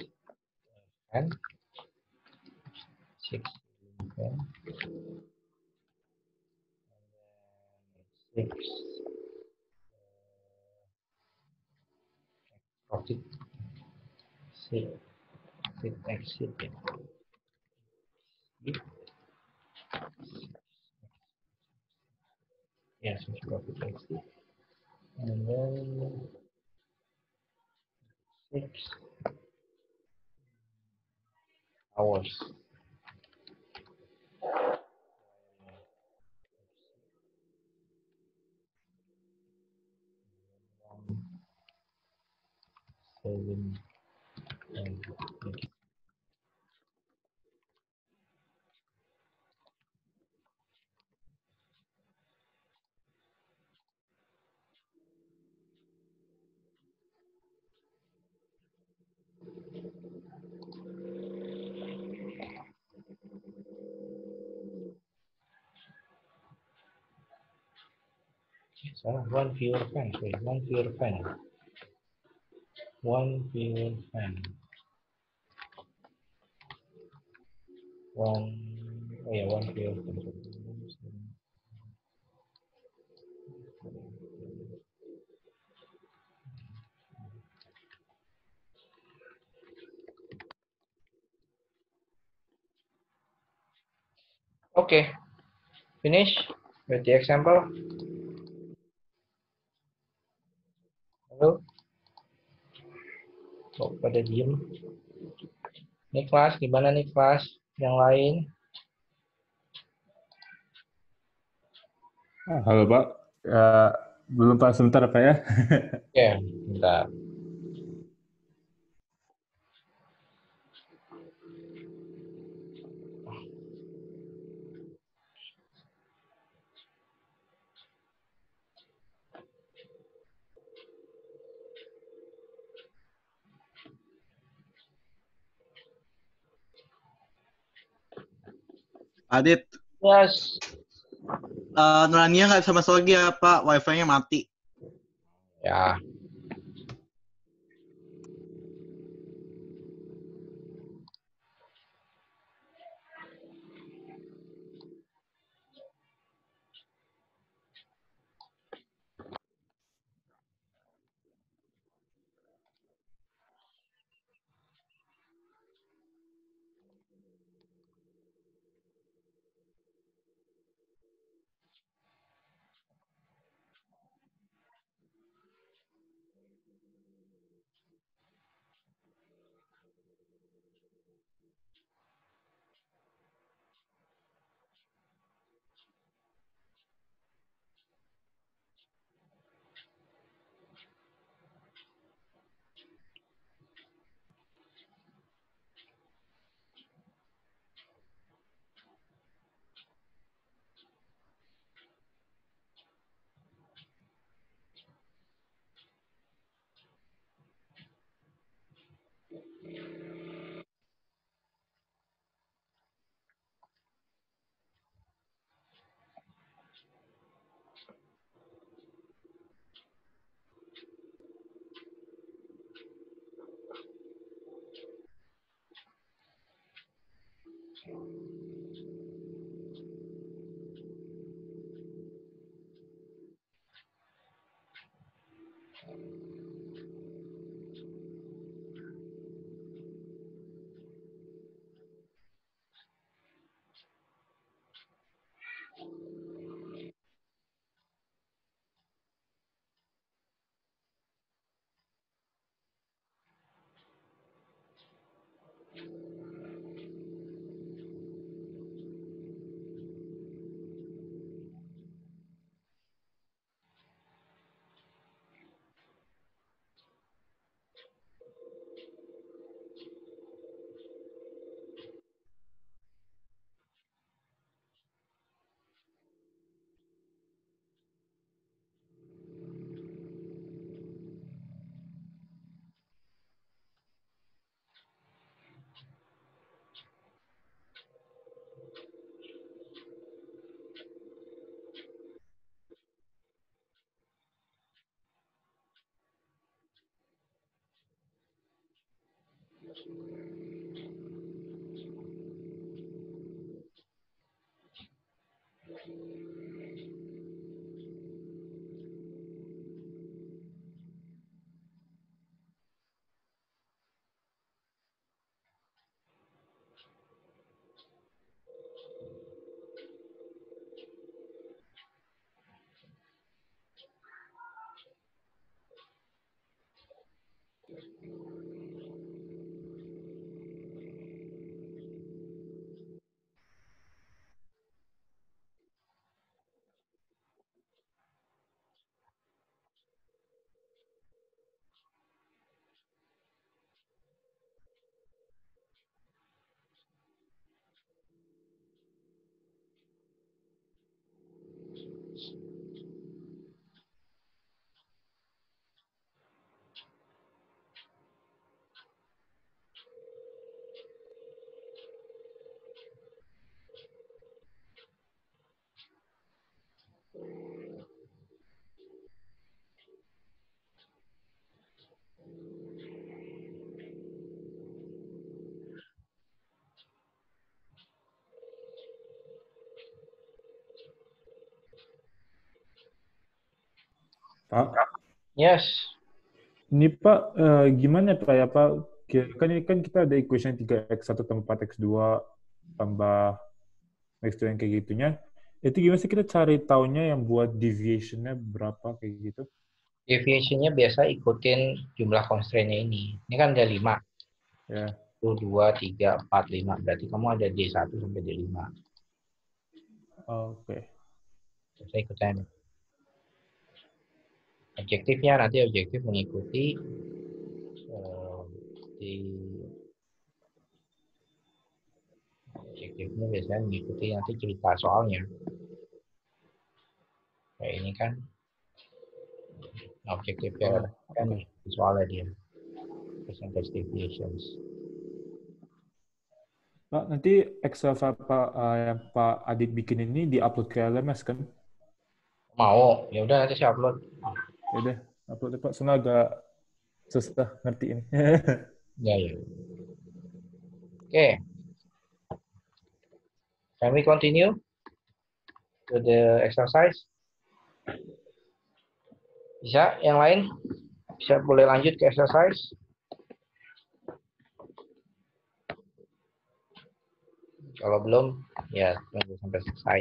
fan, 6 fan, 6 profit, 6 exit, yes, 6 profit exit, and then 6 hours. Seven and so one pure fan, sorry, one pure fan, one pure fan, one pure fan. Okay, finish with the example. Halo, kok pada diem? Nih kelas, gimana nih kelas? Yang lain? Halo Pak, Eh, belum Pak sebentar Pak ya? Oke, bentar. Adit, Yes. Nurania nggak bisa masuk lagi ya Pak, wifi-nya mati. Ya, Pak, Yes. ini Pak, gimana Pak ya Pak? Kan ini kan kita ada equation 3x1 tambah 4x2 tambah x2 yang kayak gitunya. Itu gimana sih kita cari taunya yang buat deviation-nya berapa kayak gitu? Deviation-nya biasa ikutin jumlah constraint-nya ini. Ini kan ada 5. Ya. 1, 2, 3, 4, 5. Berarti kamu ada D1 sampai D5. Oke. Saya ikutan. Objektifnya nanti objektif mengikuti di objektifnya biasanya mengikuti nanti cerita soalnya. Kayak ini kan objektifnya kan Oke. soalnya dia percentage deviations. Pak, nanti Excel file yang Pak Adit bikin ini di-upload ke LMS kan? Mau? Ya udah nanti saya upload. Ya udah, upload deh, Pak. Soalnya agak susah ngerti ini. Ya ya. Oke. Can we continue to the exercise? Bisa? Yang lain? Bisa boleh lanjut ke exercise? Kalau belum, ya tunggu sampai selesai.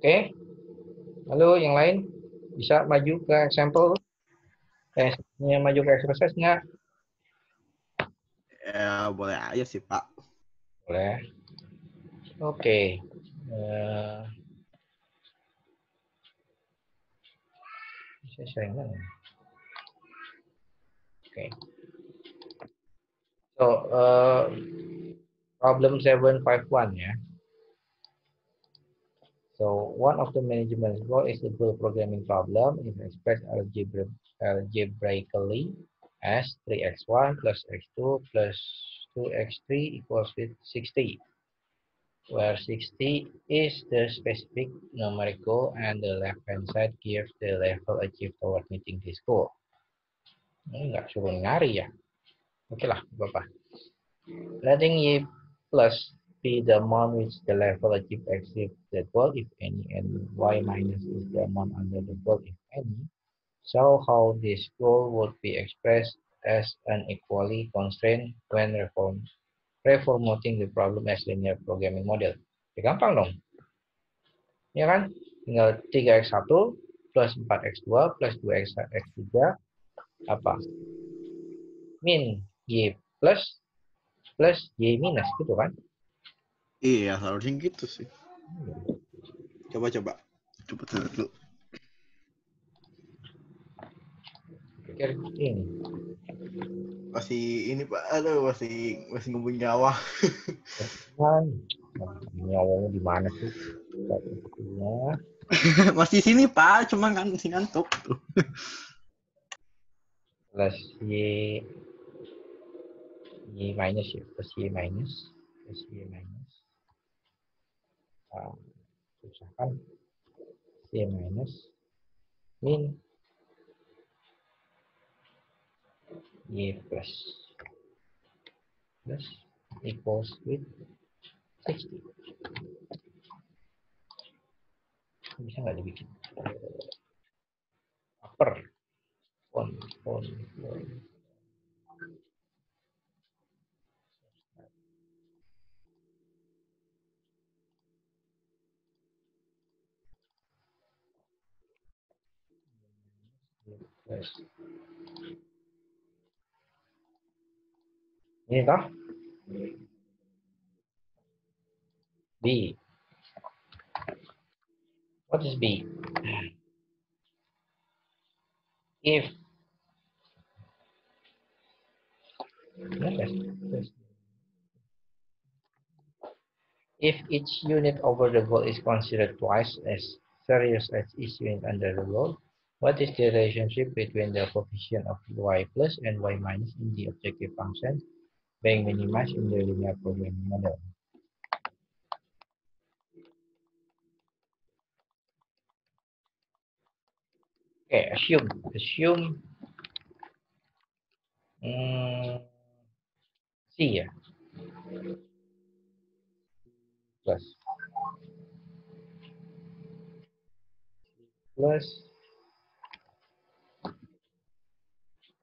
Oke. Halo, yang lain bisa maju ke example? Maju ke exercise nggak? Ya, boleh aja sih, Pak. Boleh. Oke. Bisa sharing mana? Oke. So, problem 751 ya. So, one of the management goal is the goal programming problem is expressed algebraically as 3x1 plus x2 plus 2x3 equals with 60, where 60 is the specific numeric goal and the left-hand side gives the level achieved toward meeting this goal. Ini nggak suruh nyari ya. Oke lah, Bapak. Letting y plus be the amount which the level achieved exceeds the goal if any, and y minus is the amount under the goal if any. So how this goal would be expressed as an equally constraint when reformatting the problem as linear programming model. Ya, gampang dong. Ya kan? Tinggal 3x1 plus 4x2 plus 2x3 apa? Min y plus y minus gitu kan? Iya, harusnya gitu sih. Coba. Coba dulu. Pikir ini. Masih ini Pak, aduh masih ngebut nyawa. Kan nyawanya di mana sih? Satunya Masih sini Pak, cuma kan masih ngantuk. plus y minus ya, plus y minus, susah kan? Y minus min y plus equals with 60. Bisa nggak dibikin? Upper on plus ini toh b. What is b? If if each unit over the goal is considered twice as serious as each unit under the goal, what is the relationship between the coefficient of y plus and y minus in the objective function being minimized in the linear programming model? Okay, assume C ya, plus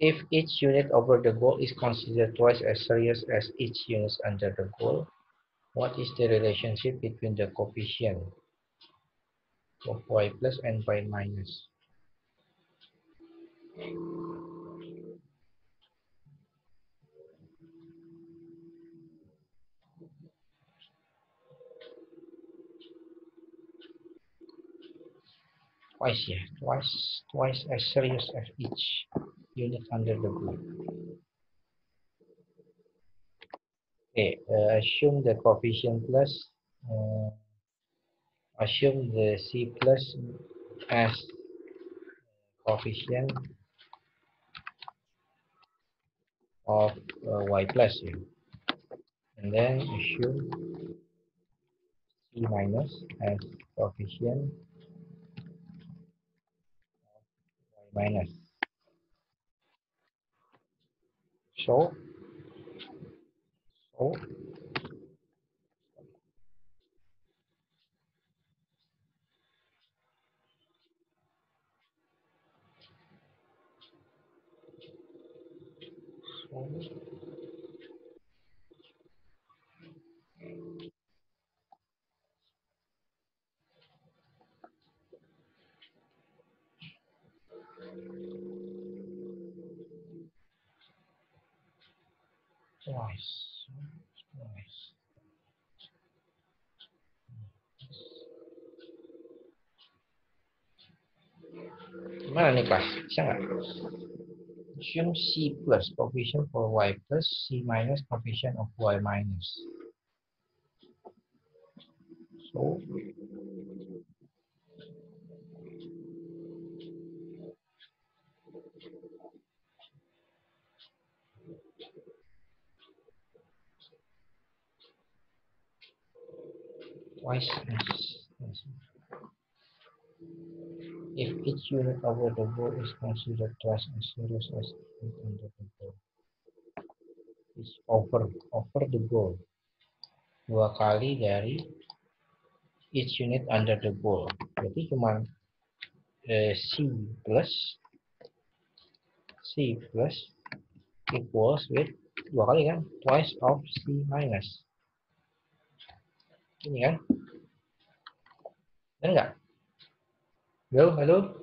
if each unit over the goal is considered twice as serious as each unit under the goal, what is the relationship between the coefficient of y plus and y minus? Twice as serious as each unit under the goal. Okay, assume the coefficient plus, assume the C plus as coefficient of y plus here. And then assume C minus as coefficient y minus. So twice. Gimana nih kelas? Bisa nggak? Assume C plus coefficient for y plus, C minus coefficient of y minus. So twice as if each unit over the goal is considered twice as serious as unit under the goal. Is over the goal. Dua kali dari each unit under the goal. Berarti cuma C plus equals with dua kali kan, twice of C minus. Ini kan? Benar nggak? Halo?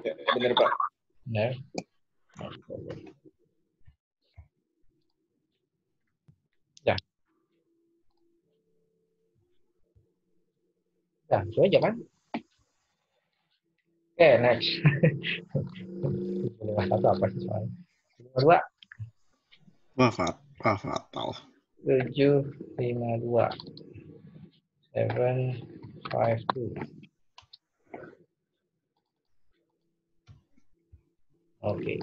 Ya, benar Pak. Benar. Ya. Ya, itu aja kan? Oke, next. Nomor satu apa sih soalnya? Nomor dua. fatal. 752. 752. Okay,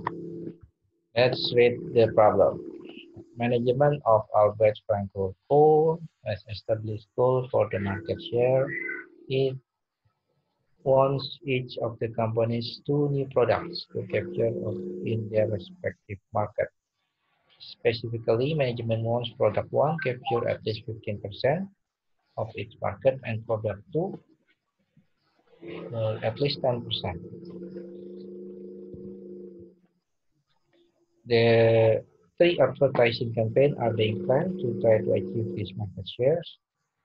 let's read the problem. Management of Albert Franco Co. has established goal for the market share. It wants each of the companies 2 new products to capture in their respective market. Specifically, management wants product 1 capture at least 15% of its market and product 2 at least 10%. The 3 advertising campaigns are being planned to try to achieve these market shares.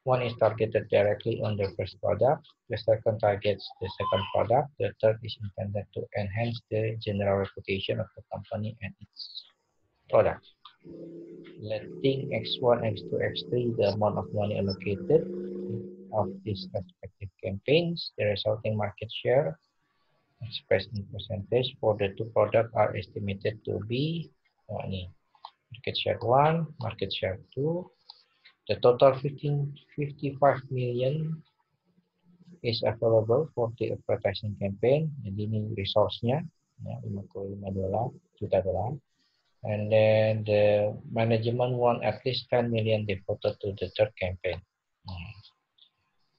One is targeted directly on the first product, the second targets the second product, the third is intended to enhance the general reputation of the company and its product. Letting X1, X2, X3 the amount of money allocated of these respective campaigns, the resulting market share expressed in percentage for the 2 products are estimated to be market share 1, market share 2. The total 55 million is available for the advertising campaign. Jadi ini resource-nya ya, $55 juta. And then the management want at least 10 million devoted to the third campaign.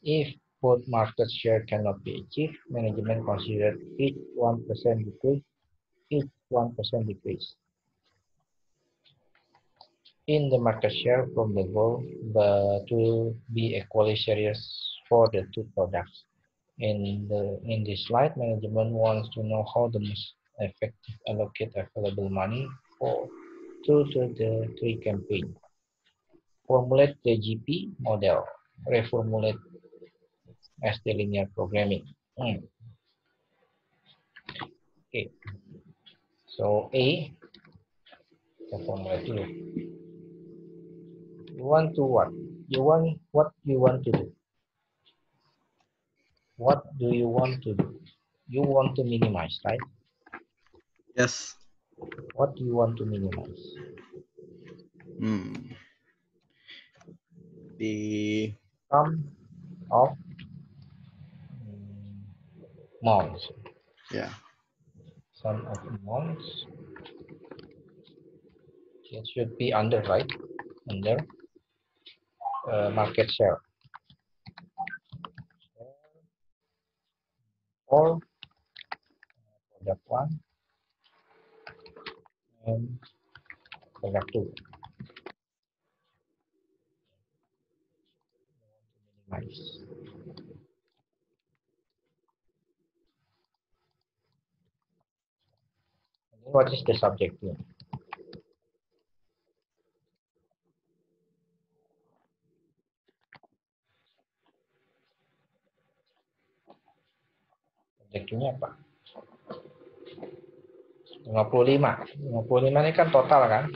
If both market share cannot be achieved, management considered each 1% decrease in the market share from the goal, but will be equally serious for the 2 products. In this slide, management wants to know how the most effective allocate available money to the 3 campaign. Formulate the GP model. Reformulate as the linear programming. Okay. So A, the formula dulu. You want to what? What you want to do? What do you want to do? You want to minimize, right? Yes. What do you want to minimize? The Sum of amounts. yeah. Sum of amounts. It should be under, right? Under market share. Or product 1 and product 2. Minimize. What is the subject here? Subjeknya apa? 55. 55 ini kan total kan?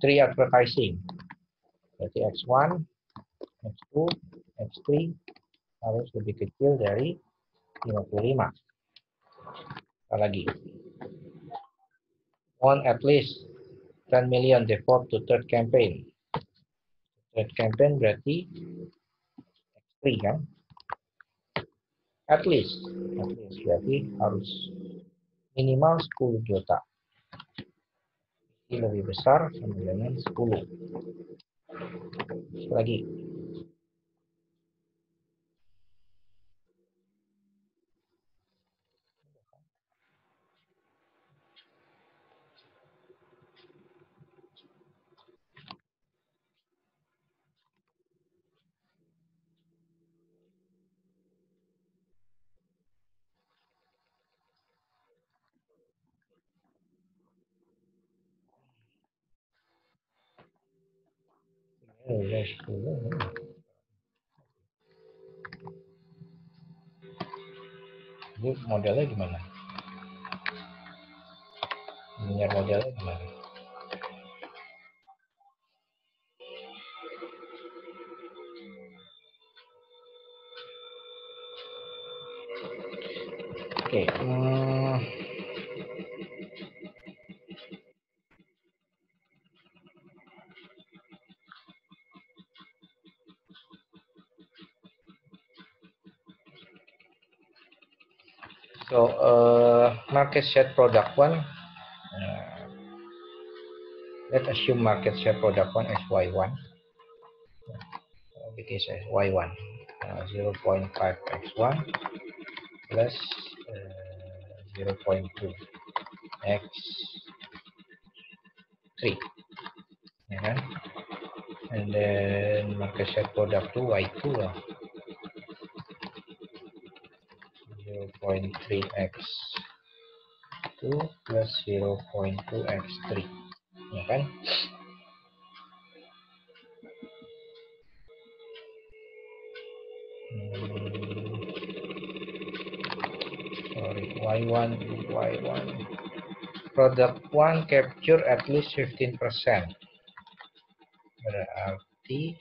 3 advertising. Berarti X1, X2, X3 harus lebih kecil dari 55. Apa lagi? Want at least 10 million devote to third campaign. Third campaign berarti X3 kan? At least berarti harus minimal 10 juta. Ini lebih besar sama dengan 10. Lagi. Ini modelnya gimana? Linear modelnya gimana? Oke. So market share product one. Let's assume market share product one as y1. Because as y1 0.5 x1 plus 0.2 x3, ya kan? And then market share product 2 y2 lah, 0.3 x2 plus 0.2 x3, ya kan? Sorry, y1 product 1 capture at least 15%, berarti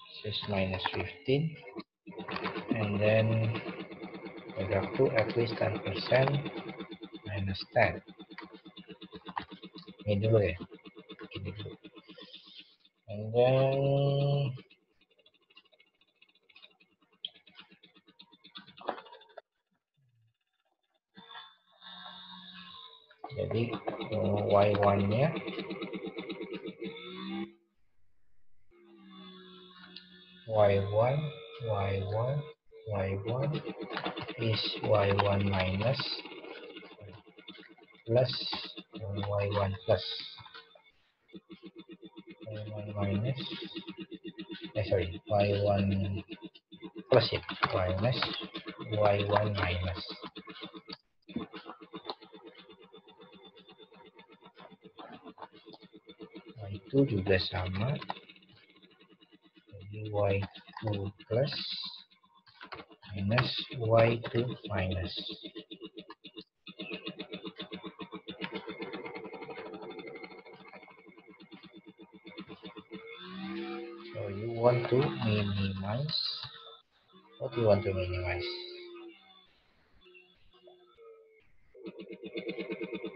this is minus 15, and then product 2 at least 10%, minus 10. Ini dulu ya, ini dulu. And then jadi y1-nya y1 is y1 minus plus y1 plus y1 minus sorry y1 plus ya minus y1 minus y2 juga sama, jadi y2 plus minus y2 minus. So you want to minimize, what do you want to minimize?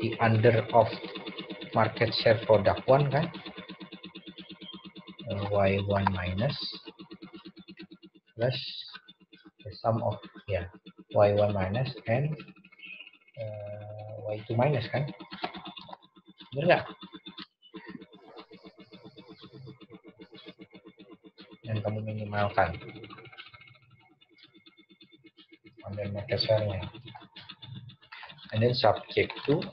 The under of market share product 1 kan, y1 minus plus the sum of y1 minus and y2 minus kan, bener nggak? Dan kamu minimalkan under market share-nya, and then subject to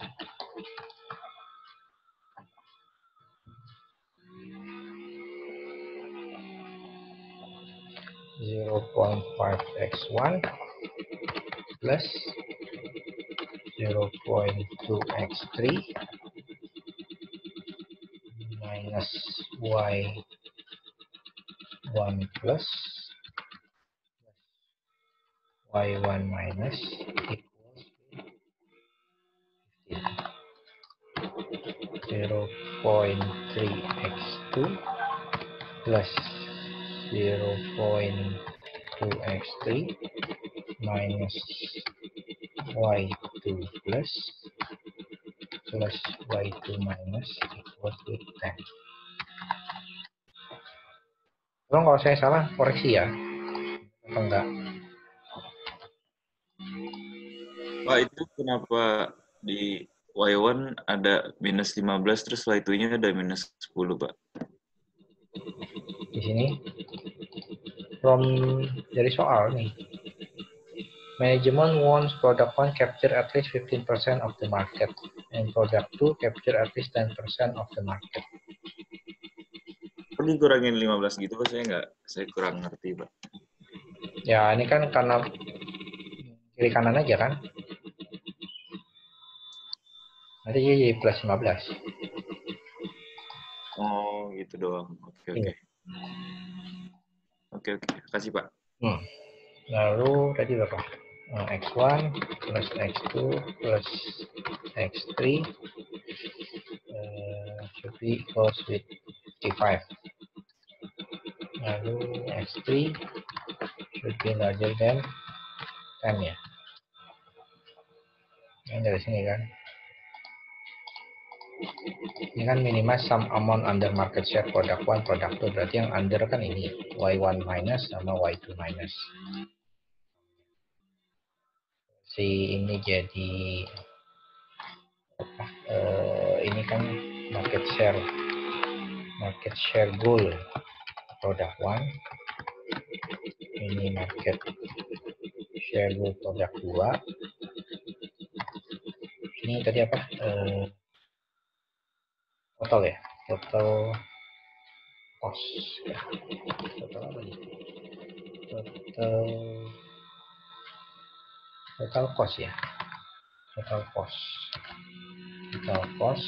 0.5 x1 plus 0.2 x3 minus y1 plus y1 minus equals 0.3 x2 plus 0.2 x3 minus y2 plus y2 minus equals to 10. Tolong kalau saya salah koreksi ya, atau enggak? Pak, itu kenapa di Y1 ada minus 15 terus Y2-nya ada minus 10, Pak? Di sini dari soal nih. Management wants product 1 capture at least 15% of the market and product 2 capture at least 10% of the market. Kok dikurangin 15 gitu, Pak? Saya kurang ngerti, Pak. Ya, ini kan karena kiri kanan aja kan. Nanti jadi plus 15. Oh, gitu doang. Oke. Iya. Oke. Kasih, Pak. Lalu tadi berapa? X1 plus X2 plus X3 should be equals with 55. Lalu X3 should be larger than 10 ya. Ini dari sini kan. Ini kan minimize some amount under market share product 1, product 2. Berarti yang under kan ini Y1 minus sama Y2 minus. Si ini jadi ini kan market share goal product 1. Ini market share goal product 2. Ini tadi apa? Total ya, total cost ya. Total apa nih? Total cost ya. Total cost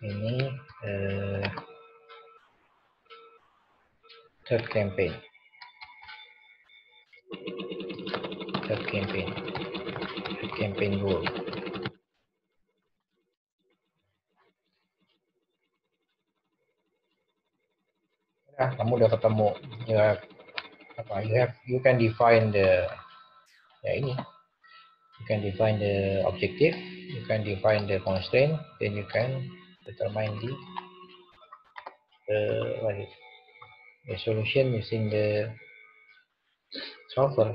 ini third campaign goal. Nah, kamu udah ketemu ya apa? You can define the you can define the objective, you can define the constraint, then you can determine the solution using the solver.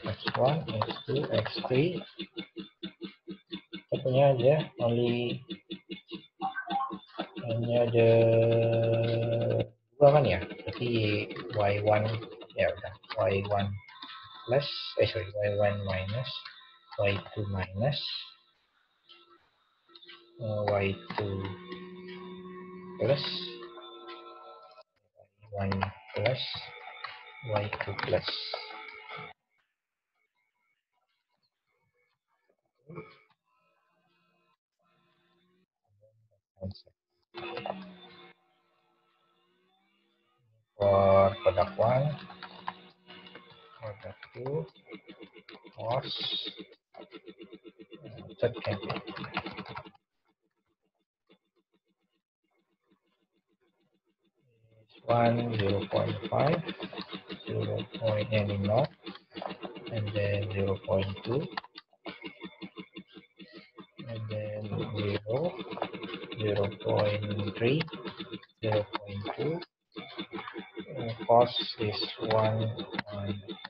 X1, X2, X3. Kita punya aja hanya ada dua kan ya, berarti Y1 ya udah Y1 plus Y1 minus, Y2 minus, Y2 plus, Y1 plus, Y2 plus. For product 1, product 2, cost, third campaign. One 0.5, 0.0, and then 0.2, and then 0, 0.3, 0.2. Cost is 1, 1,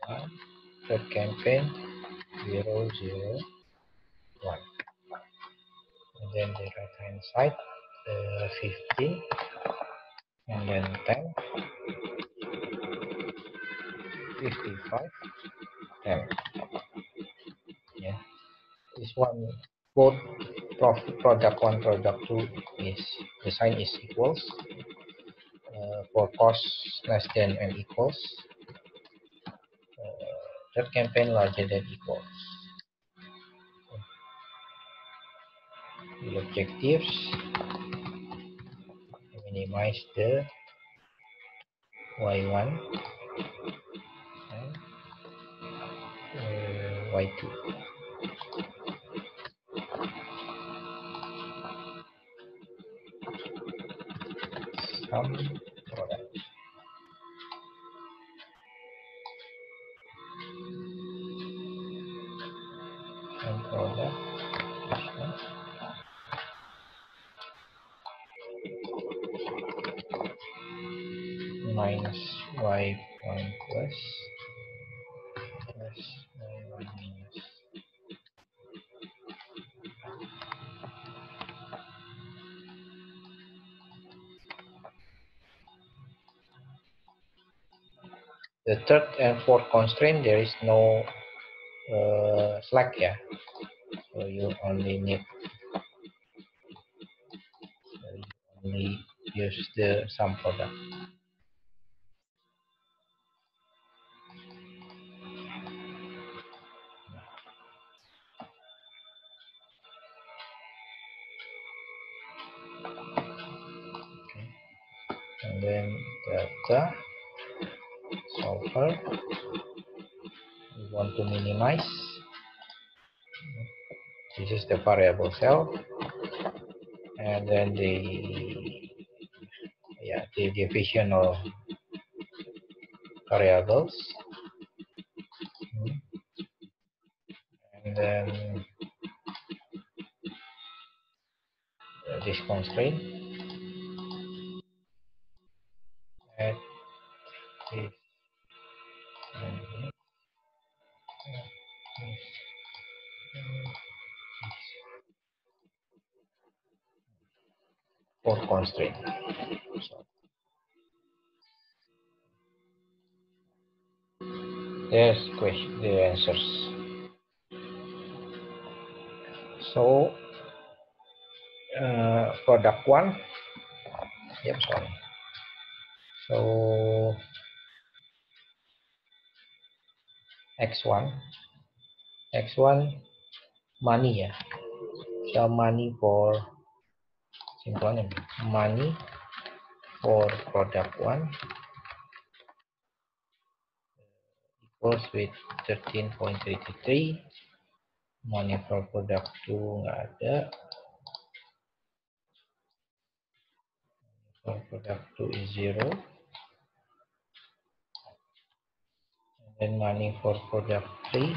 1. Third campaign 0, 0, 1. And then the right hand side 15, and then 10, 55, 10. Yeah, this one both product 1, product 2 is the sign is equals. For cost less than and equals, third campaign larger than equals. The objectives minimize the Y1 and Y2. Some product. Some product minus Y1 plus Y1 minus. The third and fourth constraint, there is no slack, yeah. So you only need use the sum product. Okay. And then delta solver, we want to minimize. This is the variable cell, and then the divisional variables. And then this constraint at this fourth constraint. So there's question, the answers. So product one, yep, sorry. So X1 money ya. So money for simple name. Money for product one equals with 13.33. Money for product 2 nggak ada. For product 2 is 0. And then money for product 3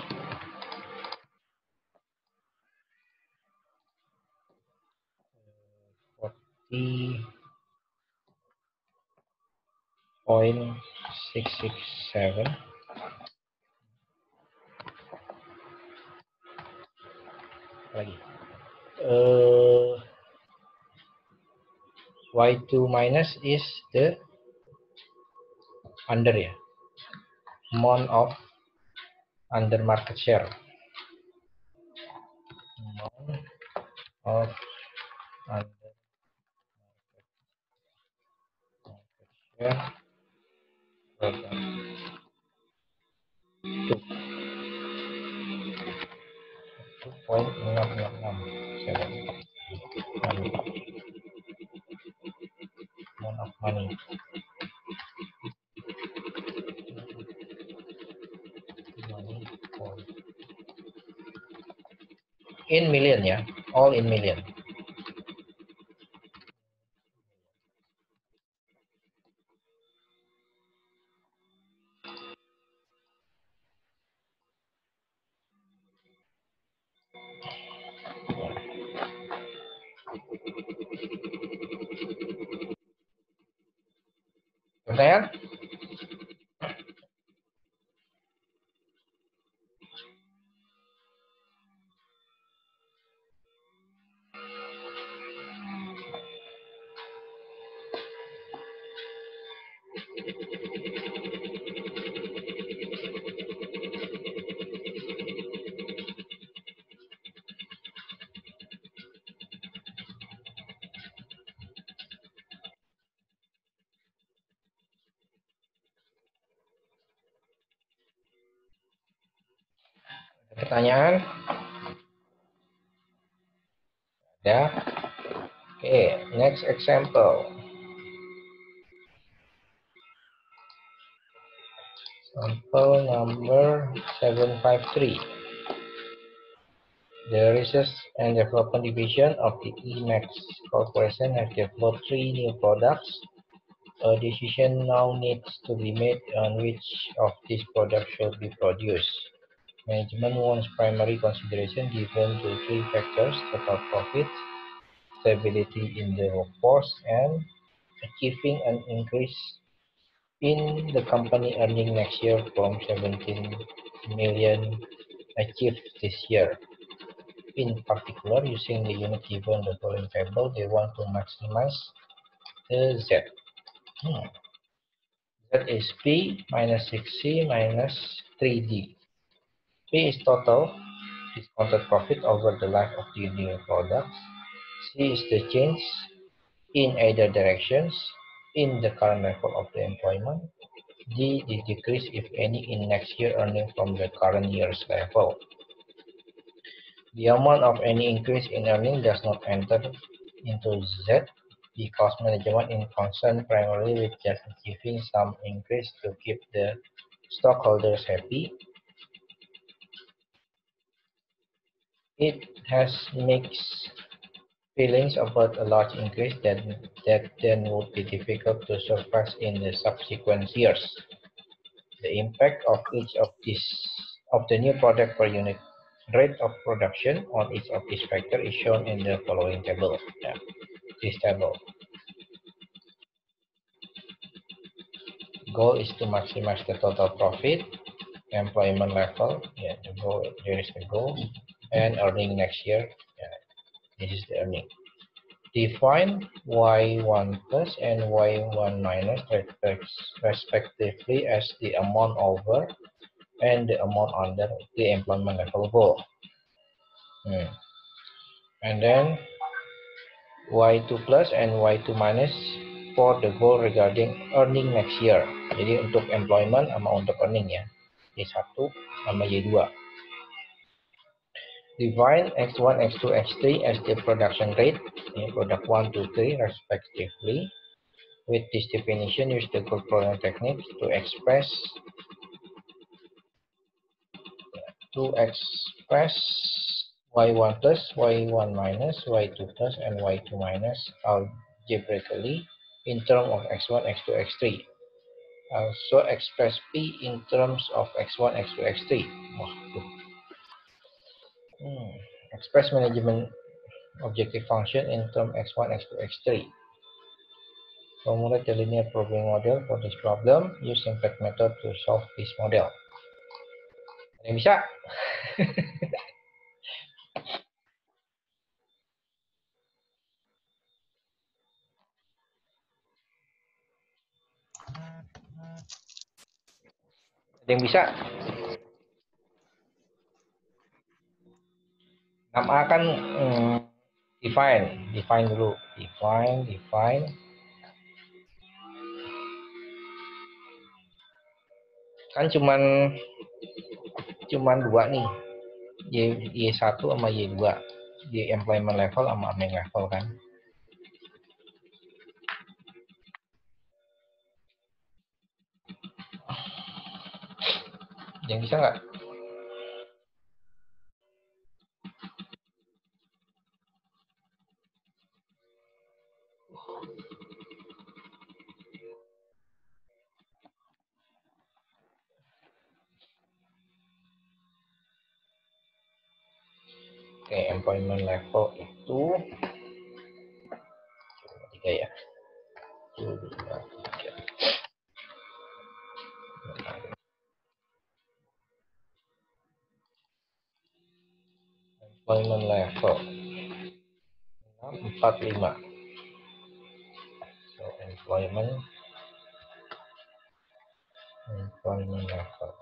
40.667 lagi. Y2 minus is the under ya, amount of under market share, amount of under market share product 2.6667 amount of money. In million ya, all in million. Pertanyaan? Pertanyaan? Ya. Okay, next example. Sample number 753. The Research and Development Division of the Emax Corporation has developed 3 new products. A decision now needs to be made on which of these products should be produced. Management wants primary consideration given to 3 factors: total profit, stability in the workforce, and achieving an increase in the company earning next year from 17 million achieved this year. In particular, using the unit given the following table, they want to maximize the Z. Z is P minus 6C minus 3D. P is total discounted profit over the life of the new products. C is the change in either directions in the current level of the employment. D, the decrease, if any, in next year earning from the current year's level. The amount of any increase in earning does not enter into Z because management is concerned primarily with just achieving some increase to keep the stockholders happy. It has mixed feelings about a large increase that then would be difficult to surpass in the subsequent years. The impact of each of the new product per unit rate of production on each of these factors is shown in the following table. Yeah, this table. Goal is to maximize the total profit, employment level. Yeah, the goal. There is the goal, and earning next year. Yeah, this is the earning. Define y1 plus and y1 minus respectively as the amount over and the amount under the employment level goal. And then y2 plus and y2 minus for the goal regarding earning next year. Jadi untuk employment sama untuk earning ya. Y1 sama Y2. Define X1, X2, X3 as the production rate, product 1, 2, 3 respectively. With this definition, use the goal program technique to express y1 plus, y1 minus, y2 plus, and y2 minus algebraically in terms of x1, x2, x3. Also express P in terms of x1, x2, x3. Express management objective function in term x1, x2, x3. Formulate the linear programming model for this problem. Use impact method to solve this model. Ada yang bisa? Ada yang bisa? 6A kan define dulu. Define. Kan cuman dua nih. Y1 sama Y2. Di employment level sama earning level kan. Yang bisa nggak? Oke, employment level itu 3 ya. 1, 2, 3. Employment level 4, 5. So employment level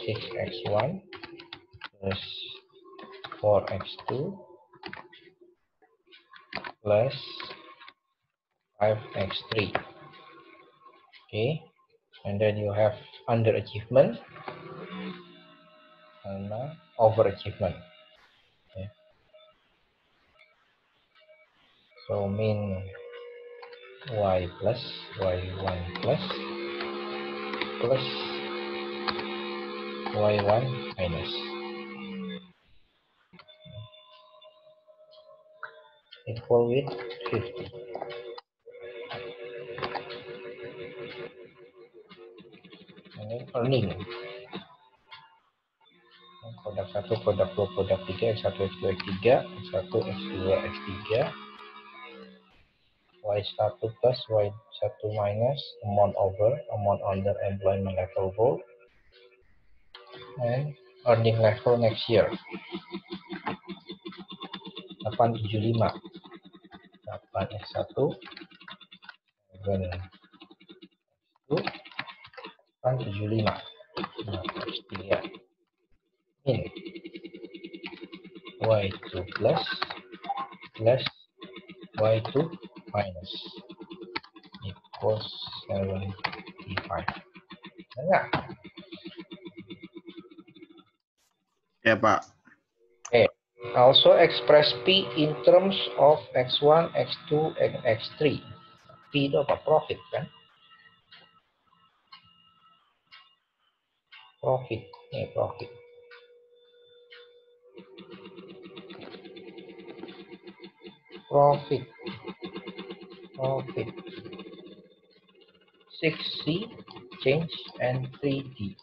6 6x1 plus 4x2 plus 5x3. Okay, and then you have underachievement and overachievement. Okay. So mean y plus y1 plus y1 minus equal with 50. And then earning. Produk 1, produk 2, produk 3, X1, X2, X3, X1, X2, X3, Y1 plus, Y1 minus, amount over, amount under employment level goal, and earning level next year. 875. 8X1, 7X2, 875. X3. In Y2 plus Y2 minus equals 75. Enggak? Ya, Pak. Okay. Also express P in terms of X1, X2, and X3. P itu apa? Profit kan? Profit. Ini profit. Profit. 6C change and 3D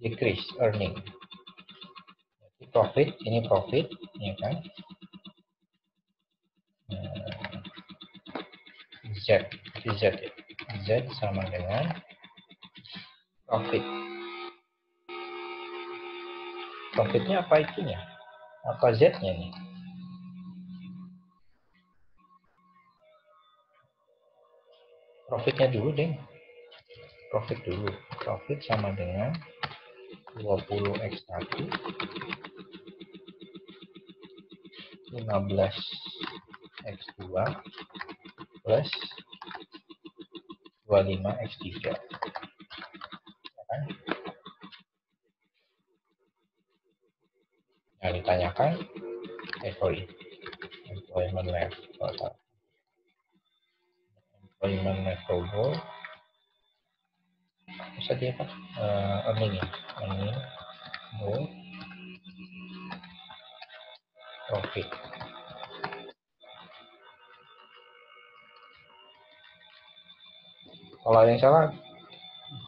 decrease earning. Profit, ini profit, ya kan? Z, Z, Z sama dengan profit. Profitnya apa itunya? Apa Z-nya nih? Profitnya dulu deh. Profit dulu. Profit sama dengan 20x1 15x2 plus 25x3. Ya kan? Nah, ditanyakan employment level. Employment level bisa dia apa? Earning ya. Earning goal profit. Kalau yang salah,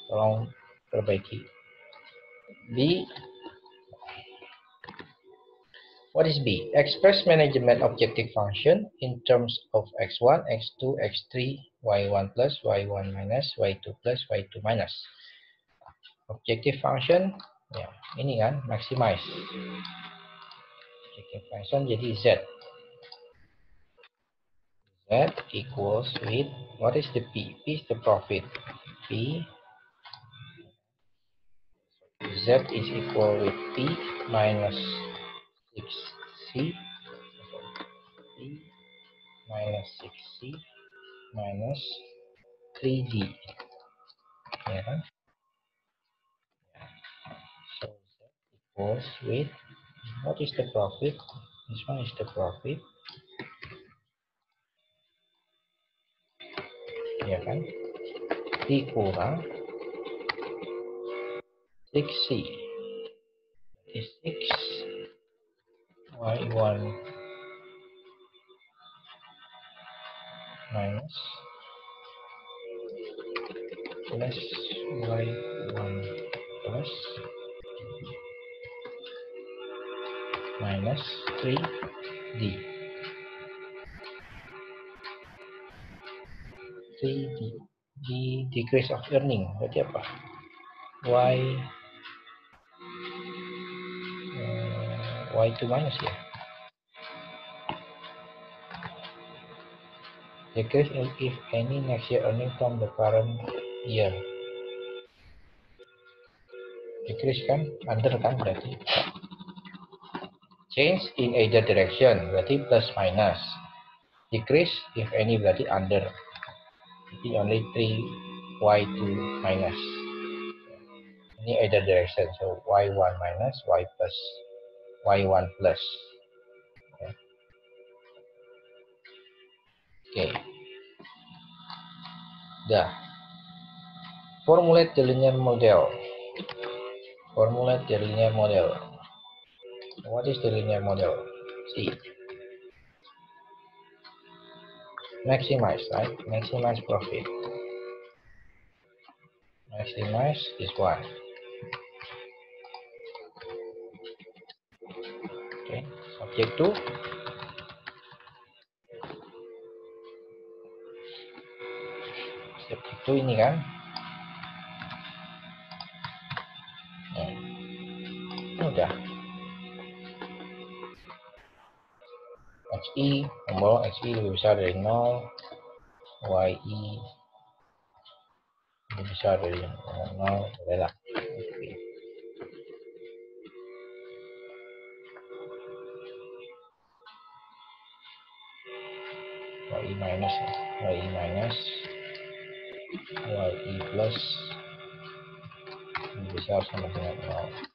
tolong perbaiki. B. What is B? Express management objective function in terms of x1, x2, x3, y1 plus, y1 minus, y2 plus, y2 minus. Objective function, ya ini kan maximize. Objective function jadi Z. Z equals with, what is the P? P is the profit. P, Z is equal with P minus 6C, P minus 6C minus 3D. Ya kan? So Z equals with, what is the profit? This one is the profit. Ya kan? Dikurang 6C. Is 6 y1 minus plus y1 plus minus 3D. 3D. Di decrease of earning berarti apa? Y2 minus ya. Decrease if any next year earning from the current year. Decrease kan under kan berarti. Change in either direction berarti plus minus. Decrease if any berarti under. Jadi only 3y2 minus. Ini either direction, so y1 minus, y plus, y1 plus. Okay. Okay. Dah. Formulate the linear model. Formulate the linear model. What is the linear model? C. Maximize, right? Maximize profit. Maximize this one. Okay. Subject to subject to ini kan? Udah. XI, membawa XI lebih besar dari 0, YI lebih besar dari 0, bolehlah. Okay. YI minus, YI minus, YI plus lebih besar sama dengan 0.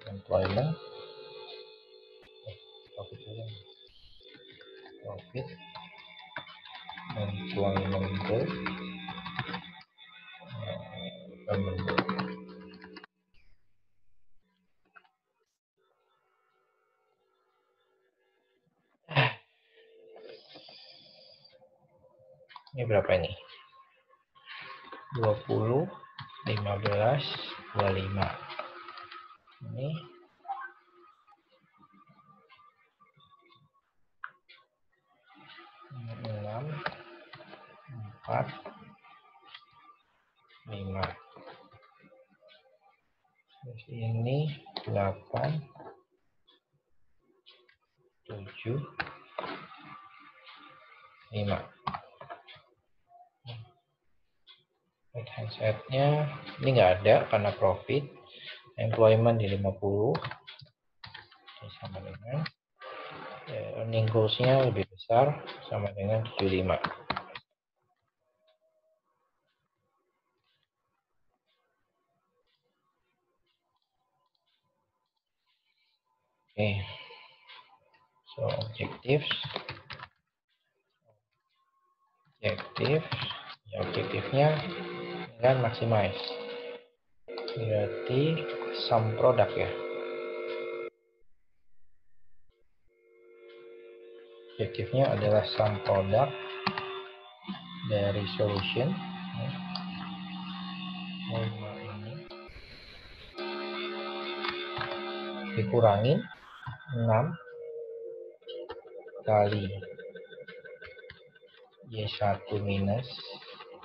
Employment, profit, employment goal, employment goal. Ini berapa ini? 20, 15, 25. Ini 6, 4, 5. Terus ini 8, 7, 5. Right hand side-nya ini nggak ada karena profit. Employment di 50. Ini sama dengan earning goals-nya lebih besar, sama dengan 75. Oke. So objectives. Objektifnya kan maximize. Berarti sum product ya. Objektifnya adalah sum product dari solution. Ini dikurangin 6 kali Y1 minus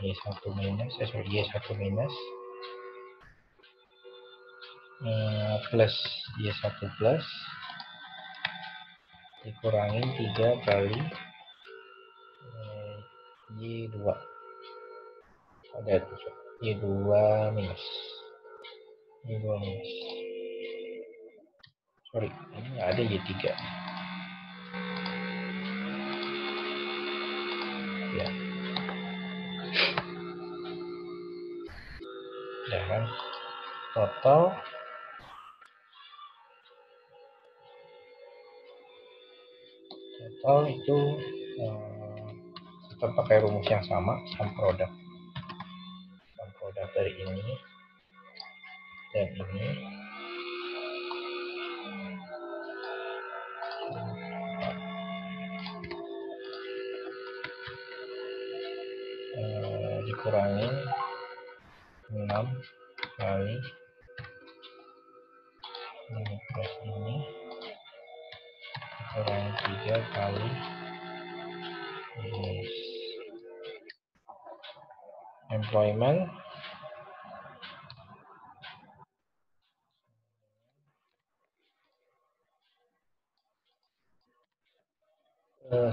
Y1 minus plus Y1 plus dikurangin 3 kali Y2 ada Y2 minus sorry, ini nggak ada Y3 ya. Ya kan, total itu kita pakai rumus yang sama, sum product dari ini dan ini dikurangin 6 kali ini plus ini dikurangin 3 kali ini. Employment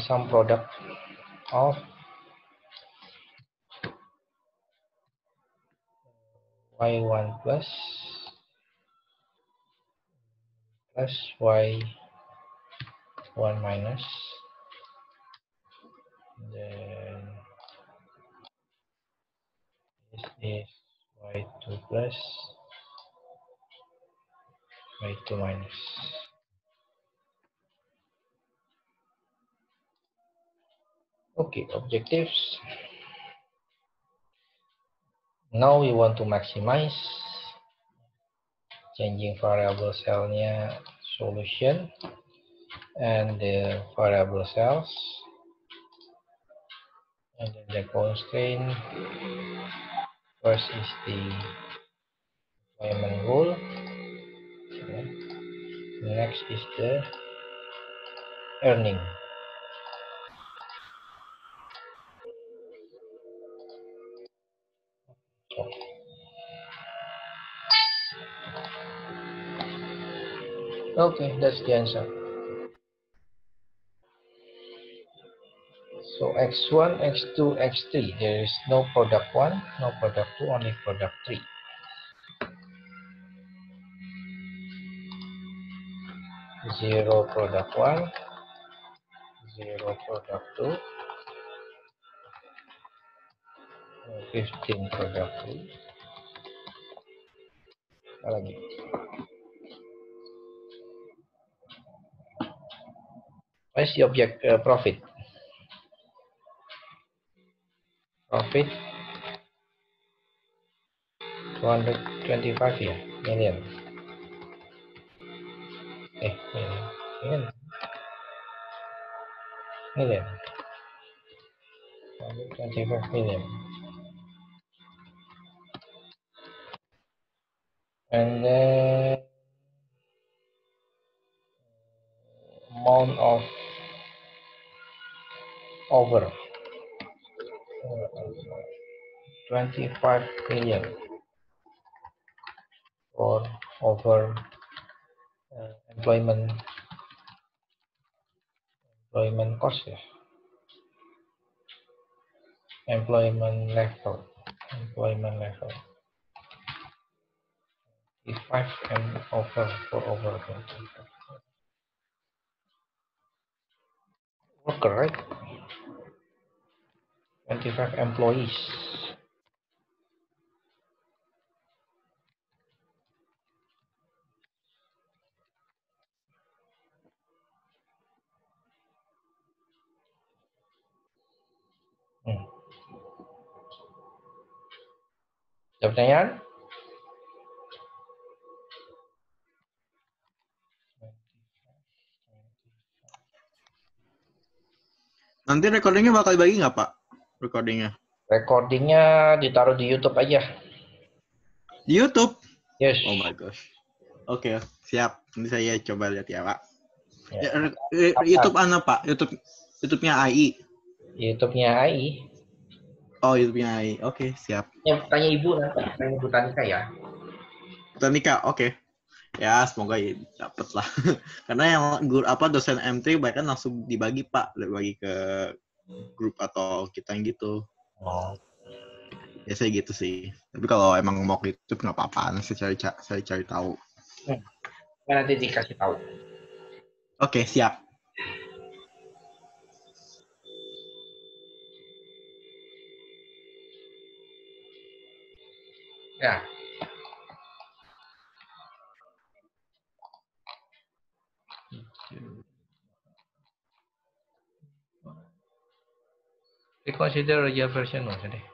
sum product of Y1 plus Y1 minus, then this is Y2 plus Y2 minus. Okay, objectives. Now we want to maximize changing variable cell-nya solution and the variable cells, and then the constraint first is the employment goal, next is the earning. Okay, that's the answer. So X1, X2, X3. There is no product 1, no product 2, only product 3. Zero product 1, zero product 2, 15 product 3. Apa lagi? What is the object profit? Profit 225 ya, million. Million. Million. 225 million. And then amount of over 25 million for over employment cost ya, employment level 5 and over for over 25 worker, right? 25 employees. Ada pertanyaan? Nanti recordingnya bakal dibagi nggak, Pak? Recordingnya? Recordingnya ditaruh di YouTube aja. Di YouTube? Yes. Oh my gosh. Oke, siap. Nanti saya coba lihat ya, Pak. Ya. YouTube mana, Pak? YouTube-nya AI? YouTube-nya AI. Oh, YouTube-nya AI. Oke, siap. Ya, tanya Ibu nanti. Tanya Ibu Tanika ya. Tanika, oke. Ya, semoga ya dapet lah. Karena yang dosen M3 bahkan langsung dibagi, Pak. Dibagi ke grup atau kita yang gitu. Oh. Biasanya gitu sih. Tapi kalau emang mau ke YouTube nggak apa-apa. Saya cari tahu. Nanti dikasih tahu. Oke, siap. Ya. Reconsider original version nggak usah deh.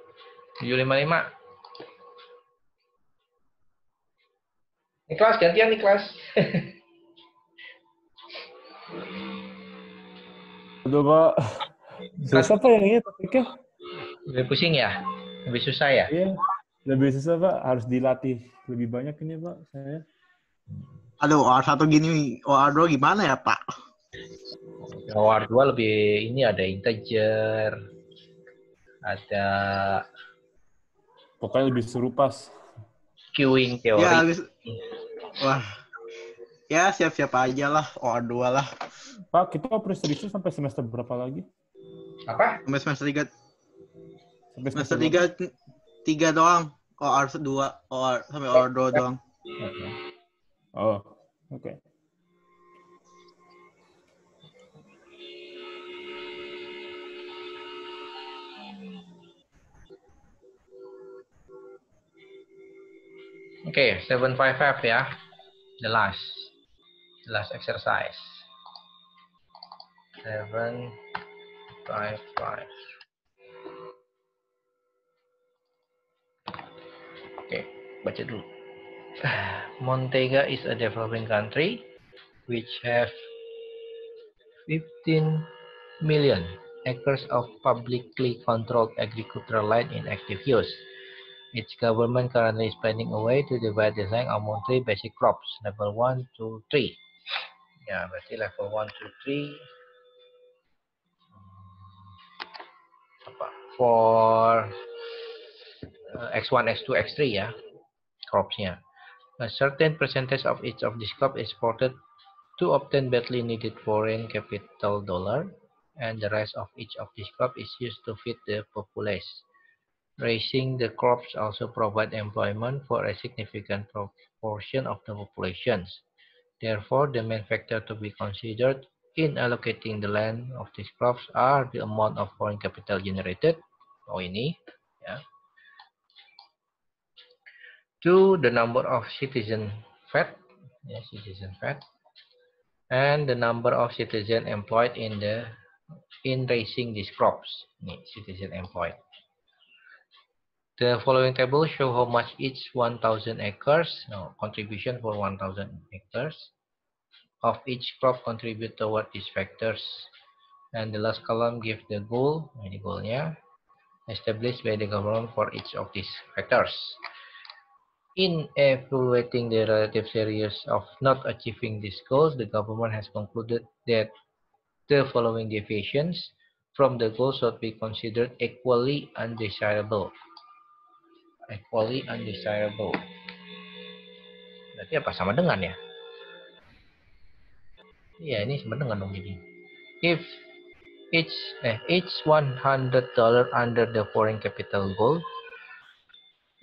755. Niklas, gantian Niklas. Aduh, Pak. Susah, Pak, yang ini topiknya. Lebih pusing ya? Lebih susah ya? Iya, lebih susah, Pak. Harus dilatih lebih banyak ini, Pak, saya. Aduh, OR1 gini, OR2 gimana ya, Pak? OR2 lebih ini ada integer, ada Pokoknya lebih serupa. queuing Ya, teori. habis. Wah. Ya, siap-siap aja lah, OR2 lah. Pak, kita operasi riset sampai semester berapa lagi? Apa? Sampai semester 3. Sampai Semester berapa? 3 doang. OR2, sampai OR2 doang. Oh, oke. Oke, 755 ya. The last exercise. 755. Oke, baca dulu. Montega is a developing country which have 15 million acres of publicly controlled agricultural land in active use. Its government currently is planning a way to divide the land among 3 basic crops, level 1, 2, 3. Ya, berarti level 1, 2, 3. For X1, X2, X3 ya, cropsnya. A certain percentage of each of these crops is exported to obtain badly needed foreign capital dollar. and the rest of each of these crops is used to feed the populace. Raising the crops also provide employment for a significant proportion of the populations. Therefore, the main factor to be considered in allocating the land of these crops are the amount of foreign capital generated, ini, ya, to the number of citizen fed, ya, citizen fed, and the number of citizen employed in raising these crops, ini, citizen employed. The following table show how much each 1,000 acres, contribution for 1,000 acres of each crop contribute toward these factors. And the last column gives the goal, ini goalnya, established by the government for each of these factors. In evaluating the relative series of not achieving these goals, the government has concluded that the following deviations from the goal should be considered equally undesirable. Equally undesirable. Berarti apa? Sama dengan ya? Iya, ini sama dengan dong jadi. If each $100 under the foreign capital goal,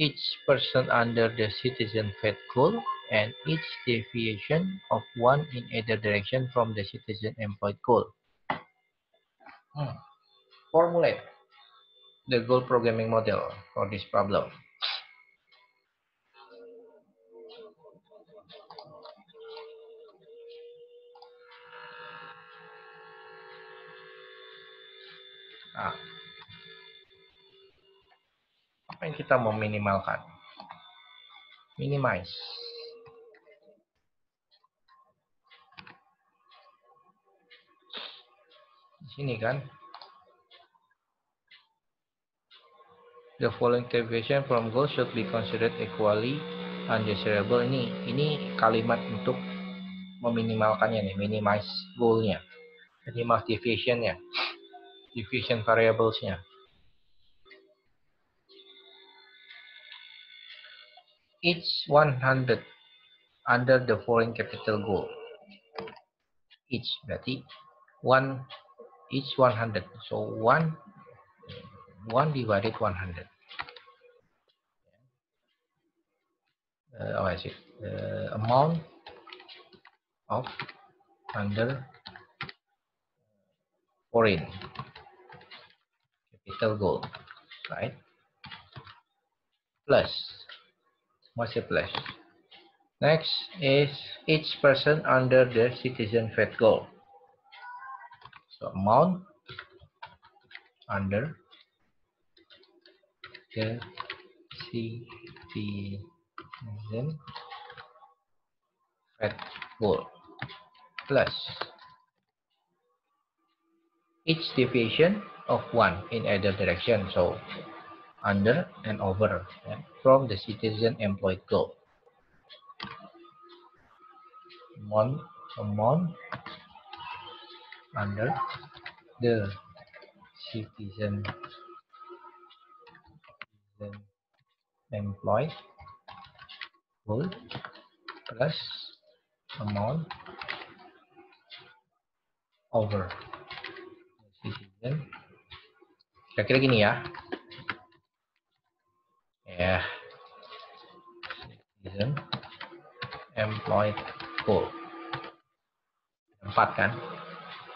each person under the citizen fed goal, and each deviation of 1 in either direction from the citizen employed goal. Formulate the goal programming model for this problem. Nah, apa yang kita mau minimalkan? Minimize. Di sini kan. The following deviation from goal should be considered equally undesirable. Ini kalimat untuk meminimalkannya nih, minimize goalnya, minimize deviationnya, deviation variablesnya. Each 100 under the foreign capital goal. Each berarti each 100. So 1 divided 100. I see. Amount of under foreign capital goal, right? Plus, what's the plus? Next is each person under the citizen fed goal. So amount under the citizen fed goal plus each deviation of 1 in either direction. So under and over from the citizen employed goal. Amount under the citizen employed goal plus amount over citizen. Kira-kira gini ya. Ya. Citizen employed goal. 4 kan?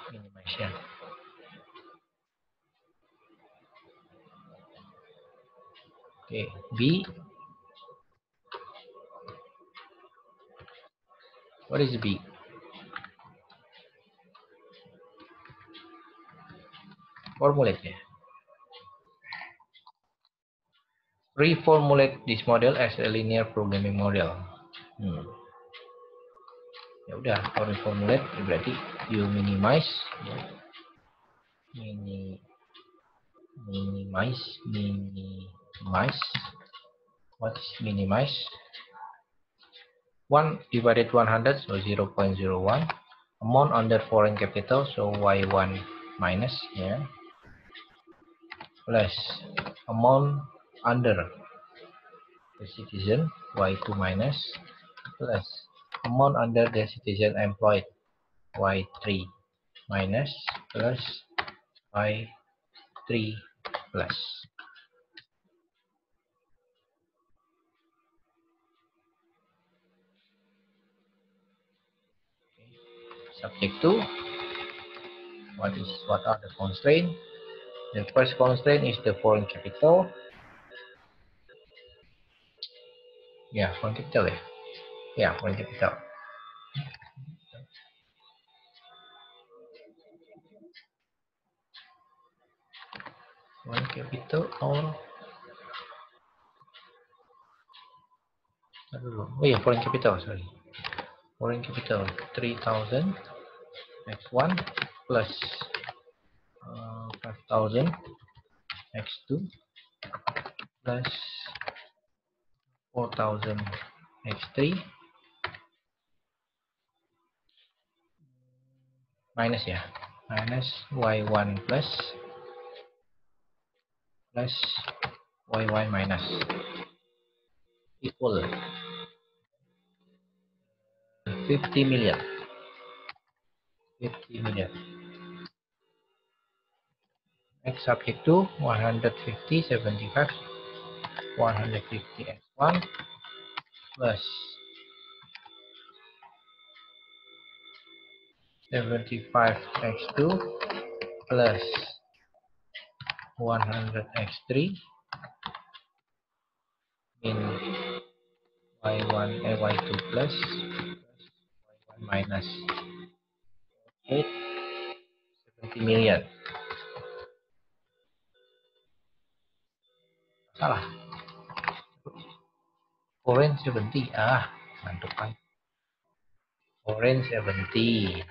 Minimization. Oke, B. What is B? Formulate ya. Reformulate this model as a linear programming model. Ya udah, kalau reformulate berarti you minimize, ya. Minimize. What's minimize? 1 divided 100, so 0.01. Amount under foreign capital, so Y1 minus, ya. Plus amount under the citizen, Y2 minus, plus amount under the citizen employed, Y3 minus, plus Y3 plus. Subject 2, what are the constraints? The first constraint is the foreign capital. Yeah, foreign capital. Yeah, foreign capital. Foreign capital or oh yeah, foreign capital. Sorry, foreign capital 3,000 x1 plus 5,000 x2 plus 4,000 x3 minus ya, minus y1 plus y minus equal 50 million. 50 million. Next subject to 150 75 150 x1 plus 75 x2 plus 100 x3 in y1 y2 plus y1 minus 8 70 million. Salah. Foreign 70. Mantap kan. Foreign 70.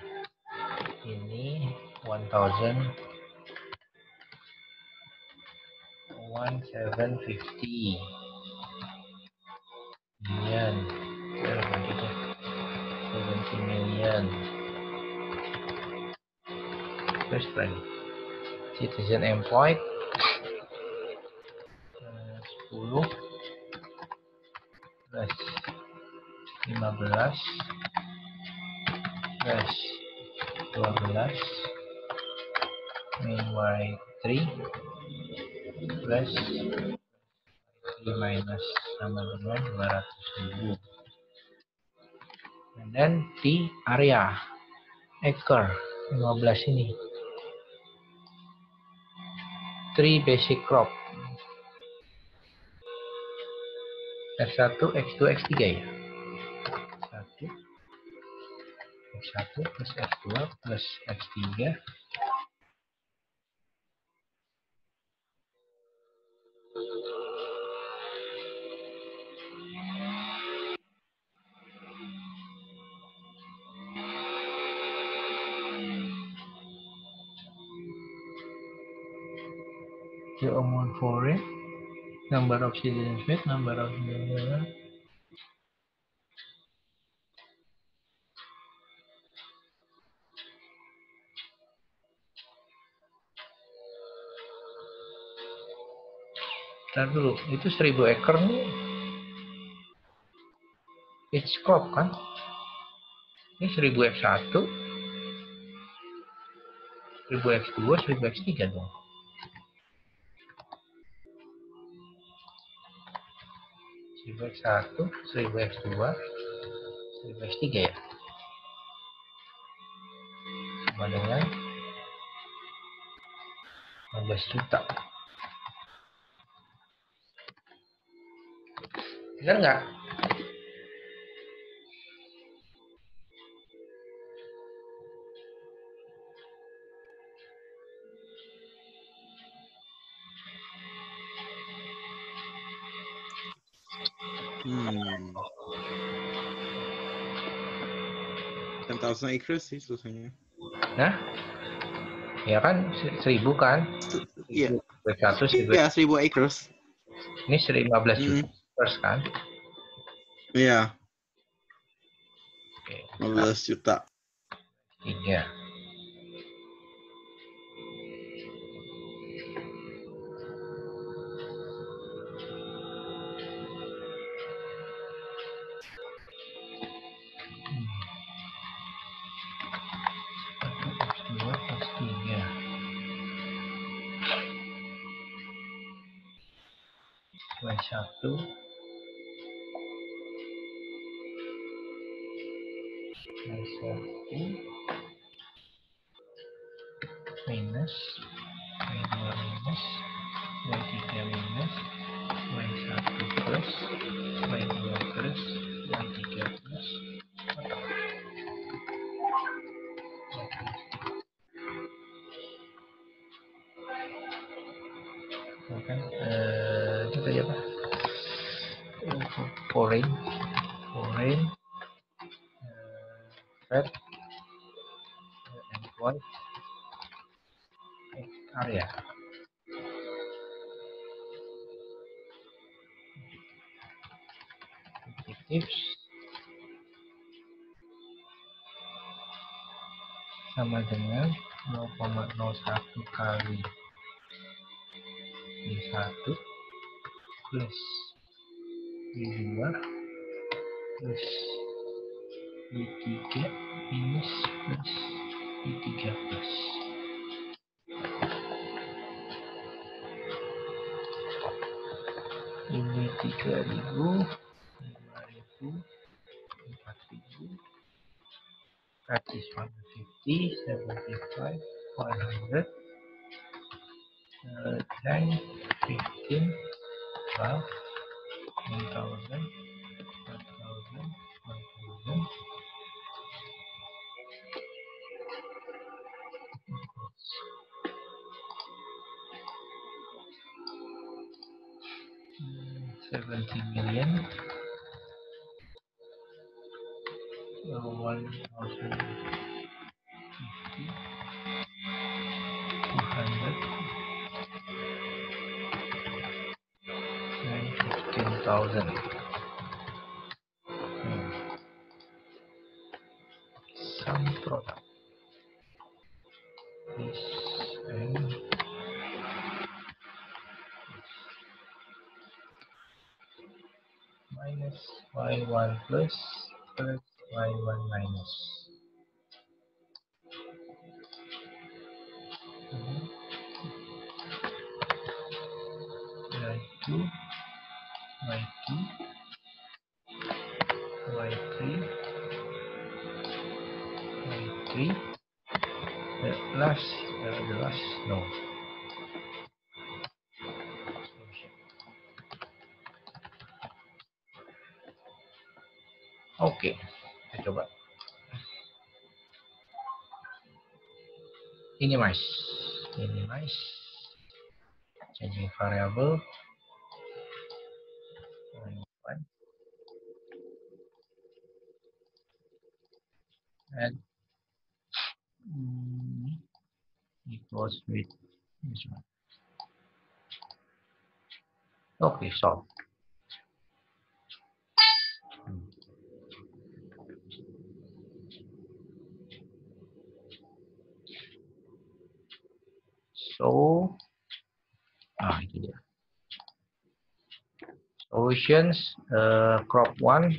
Ini 1,750 million. 70 million. First friend. Citizen employed 10 plus 15 plus 12 min y3 plus y minus sama dengan 200.000. Dan di area acre 15 ini 3 basic crop X1, X2, X3 ya. 1 X1 plus X2 plus X3 the amount for it, number of citizens with number of Ntar dulu, itu 1.000 ekor nih each crop kan? Ini 1.000 X1, 1.000 X2, 1.000 X3 dong. 1.000 X1, 1.000 X2, 1.000 X3 ya? Sama dengan 15 juta. Benar nggak? Hmm. 10,000 acres sih susahnya. Nah, ya kan 1.000 kan? Iya. 100, 1.000. Iya, 1.000 acres. Ini 15 juta first kan? Iya, Oke, 15 juta. 3. X2 plus 3. Y1 minus Y2 minus Y3 minus Y1 plus Y2 plus Y3 plus bukan itu tadi apa? Foreign red and white area. Tips sama dengan 0,01 kali I1 plus I2 plus I3 minus plus I3 plus. Ini 3.000, 5.000, 4.000, that is 150, 75, 100, 10, 15, 12, 1,000, 1,000, 1,000, 70 million, 1,050, 200, and 15,000. Some product is minus Y1 plus Y1 minus. Y2, Y2, Y3, Y3, the last no. Oke, kita coba. Minimize, changing variable, and it was with this one. Okay, solve. So, itu dia. Solutions, crop 1.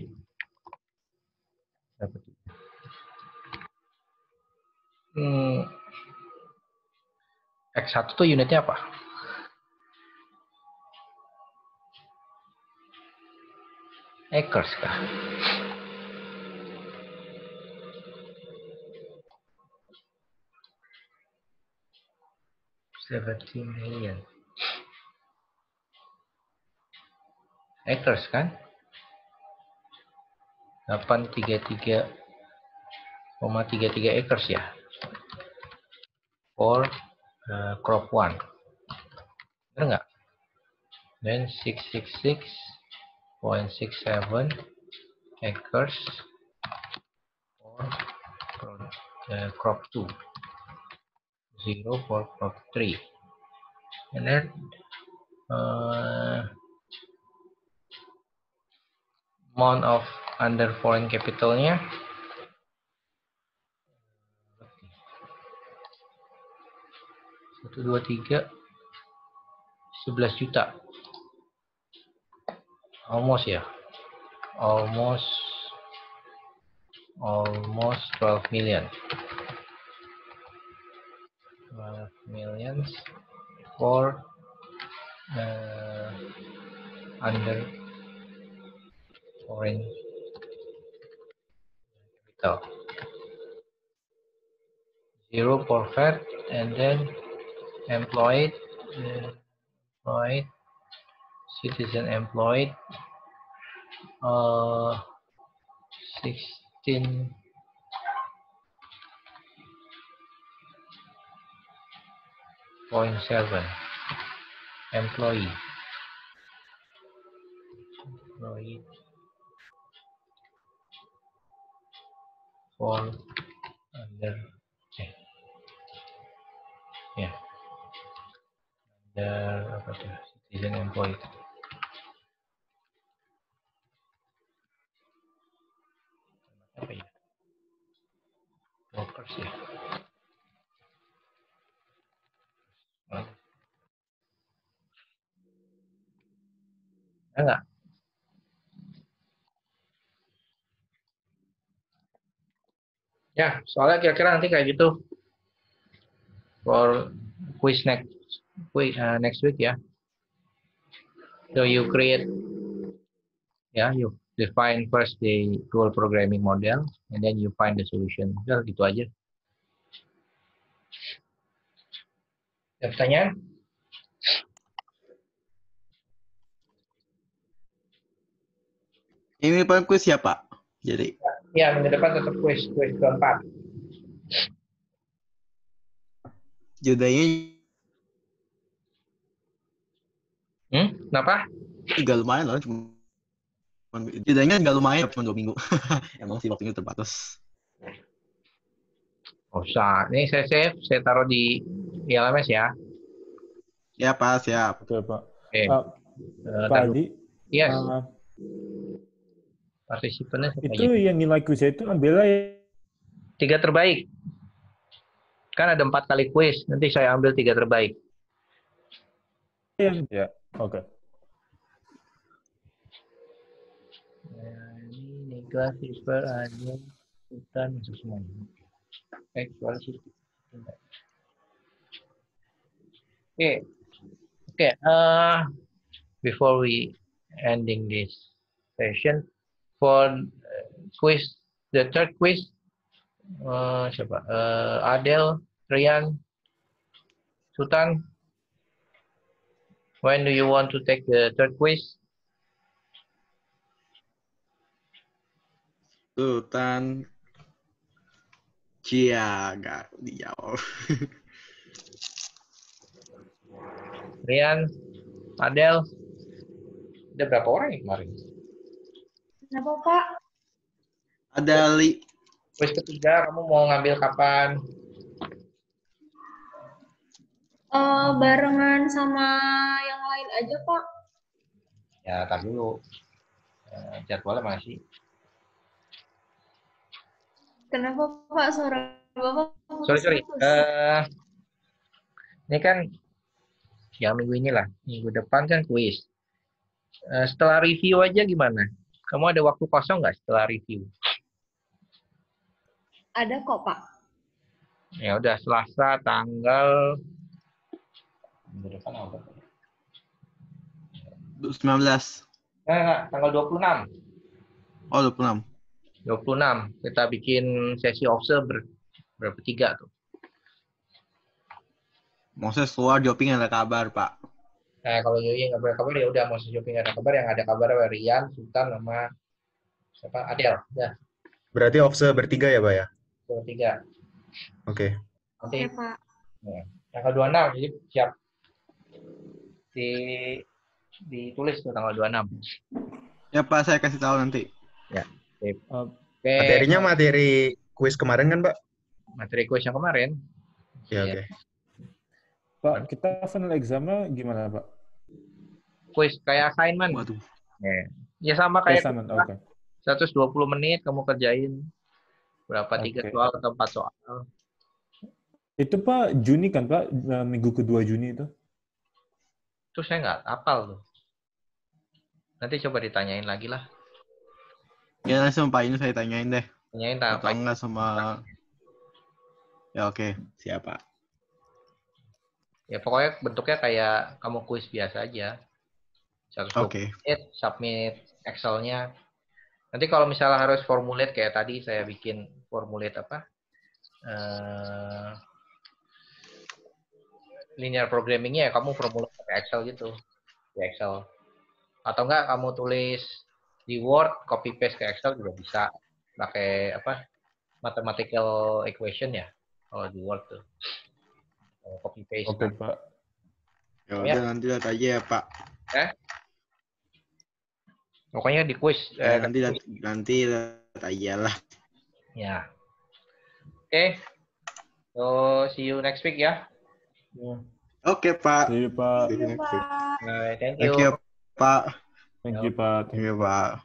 X1 tuh unitnya apa? Acres kah? $17 million. Acres kan? 833,33 acres ya. For crop 1. Benar nggak? Then 666.67 acres for crop 2. 0 for crop 3. And then amount of under foreign capitalnya 1, 2, 3 11 juta. Almost ya. Almost 12 million. 12 millions for under foreign capital. 0 for VAT, and then employed, employed, citizen employed, 16.7 employee for under ya under apa tuh, citizen employed. Apa ya? Workers ya. Enggak. Ya, soalnya kira-kira nanti kayak gitu for quiz next week ya. So you create, you define first the goal programming model, and then you find the solution. Udah gitu aja. Ada pertanyaan? Ini Pak quiz ya Pak? Jadi Ya, minggu depan tetap quiz keempat. judanya Kenapa? juga lumayan loh, judanya nggak lumayan, cuma 2 minggu. Emang sih waktunya terbatas. Oh, usah. Ini saya save, saya taruh di LMS ya. Ya Pak, siap. Oke, Pak. Oke. Pak Adi, Yes. uh, Partisipannya itu yang nilai kuisnya itu ambil aja 3 terbaik. Kan ada 4 kali kuis. Nanti saya ambil 3 terbaik. yang ya. Oke. Ini Nicholas Silver ada hutan masuk semuanya. Oke. Oke. Before we ending this session, for quiz, the third quiz, siapa? Adel, Rian, Sultan. When do you want to take the third quiz? Sultan Ciaga dijawab. Rian, Adel, ada berapa orang ya kemarin? Kenapa, Pak? Ada Quiz ketiga, kamu mau ngambil kapan? Barengan sama yang lain aja, Pak. Ya, tar dulu. Jadwalnya masih. Kenapa, Pak? Suara Bapak Sorry. putus-putus. Ini kan yang minggu inilah. Minggu depan kan quiz. Setelah review aja gimana? Kamu ada waktu kosong nggak setelah review? Ada kok, Pak. Ya udah, Selasa tanggal minggu depan apa? 19. Tanggal 26. Oh, 26. 26. Kita bikin sesi observer berapa 3 tuh. Moses keluar Joping ada kabar, Pak. Nah, kalau Yoyi nggak berkabar ya udah, mau shopping ada kabar, yang ada kabar Rian, Sultan sama siapa? Adel. Ya, Berarti OFSE bertiga ya, Pak ya? bertiga. Oke. Nanti Oke, Pak. ya, tanggal 26 jadi siap ditulis tuh tanggal 26. Ya Pak, saya kasih tahu nanti. Ya. Sip. uh, Oke. Materinya materi kuis kemarin kan, Pak? Materi kuis yang kemarin. Ya, Iya. oke. Pak, kita final examnya gimana, Pak? Kuis kayak assignment. Waduh. Ya sama kayak Assignment, oke. 120 menit kamu kerjain berapa 3 Oke. soal atau 4 soal. Itu Pak Juni kan, Pak? Minggu kedua Juni itu. Itu saya nggak hafal tuh. Nanti coba ditanyain lagi lah. Ya, nanti sama Pak ini saya tanyain deh. Tanyain Atau apa? enggak sama... Ya oke, siap Pak. Ya pokoknya bentuknya kayak kamu kuis biasa aja. Oke. submit Excel-nya. Nanti kalau misalnya harus formulate kayak tadi saya bikin formulate linear programming-nya ya kamu formulate pakai Excel gitu. Di Excel. Atau enggak kamu tulis di Word, copy paste ke Excel juga bisa. Pakai mathematical equation ya kalau di Word tuh. Copy paste. Oke, Pak. Ya udah nanti lihat aja ya Pak. Pokoknya di quiz. Nanti lihat aja lah. Ya. Oke. So see you next week ya. Oke Pak. See you, Pak. See you next week. Thank Thank you. you Pak. Thank you, Pak. Thank you Pak.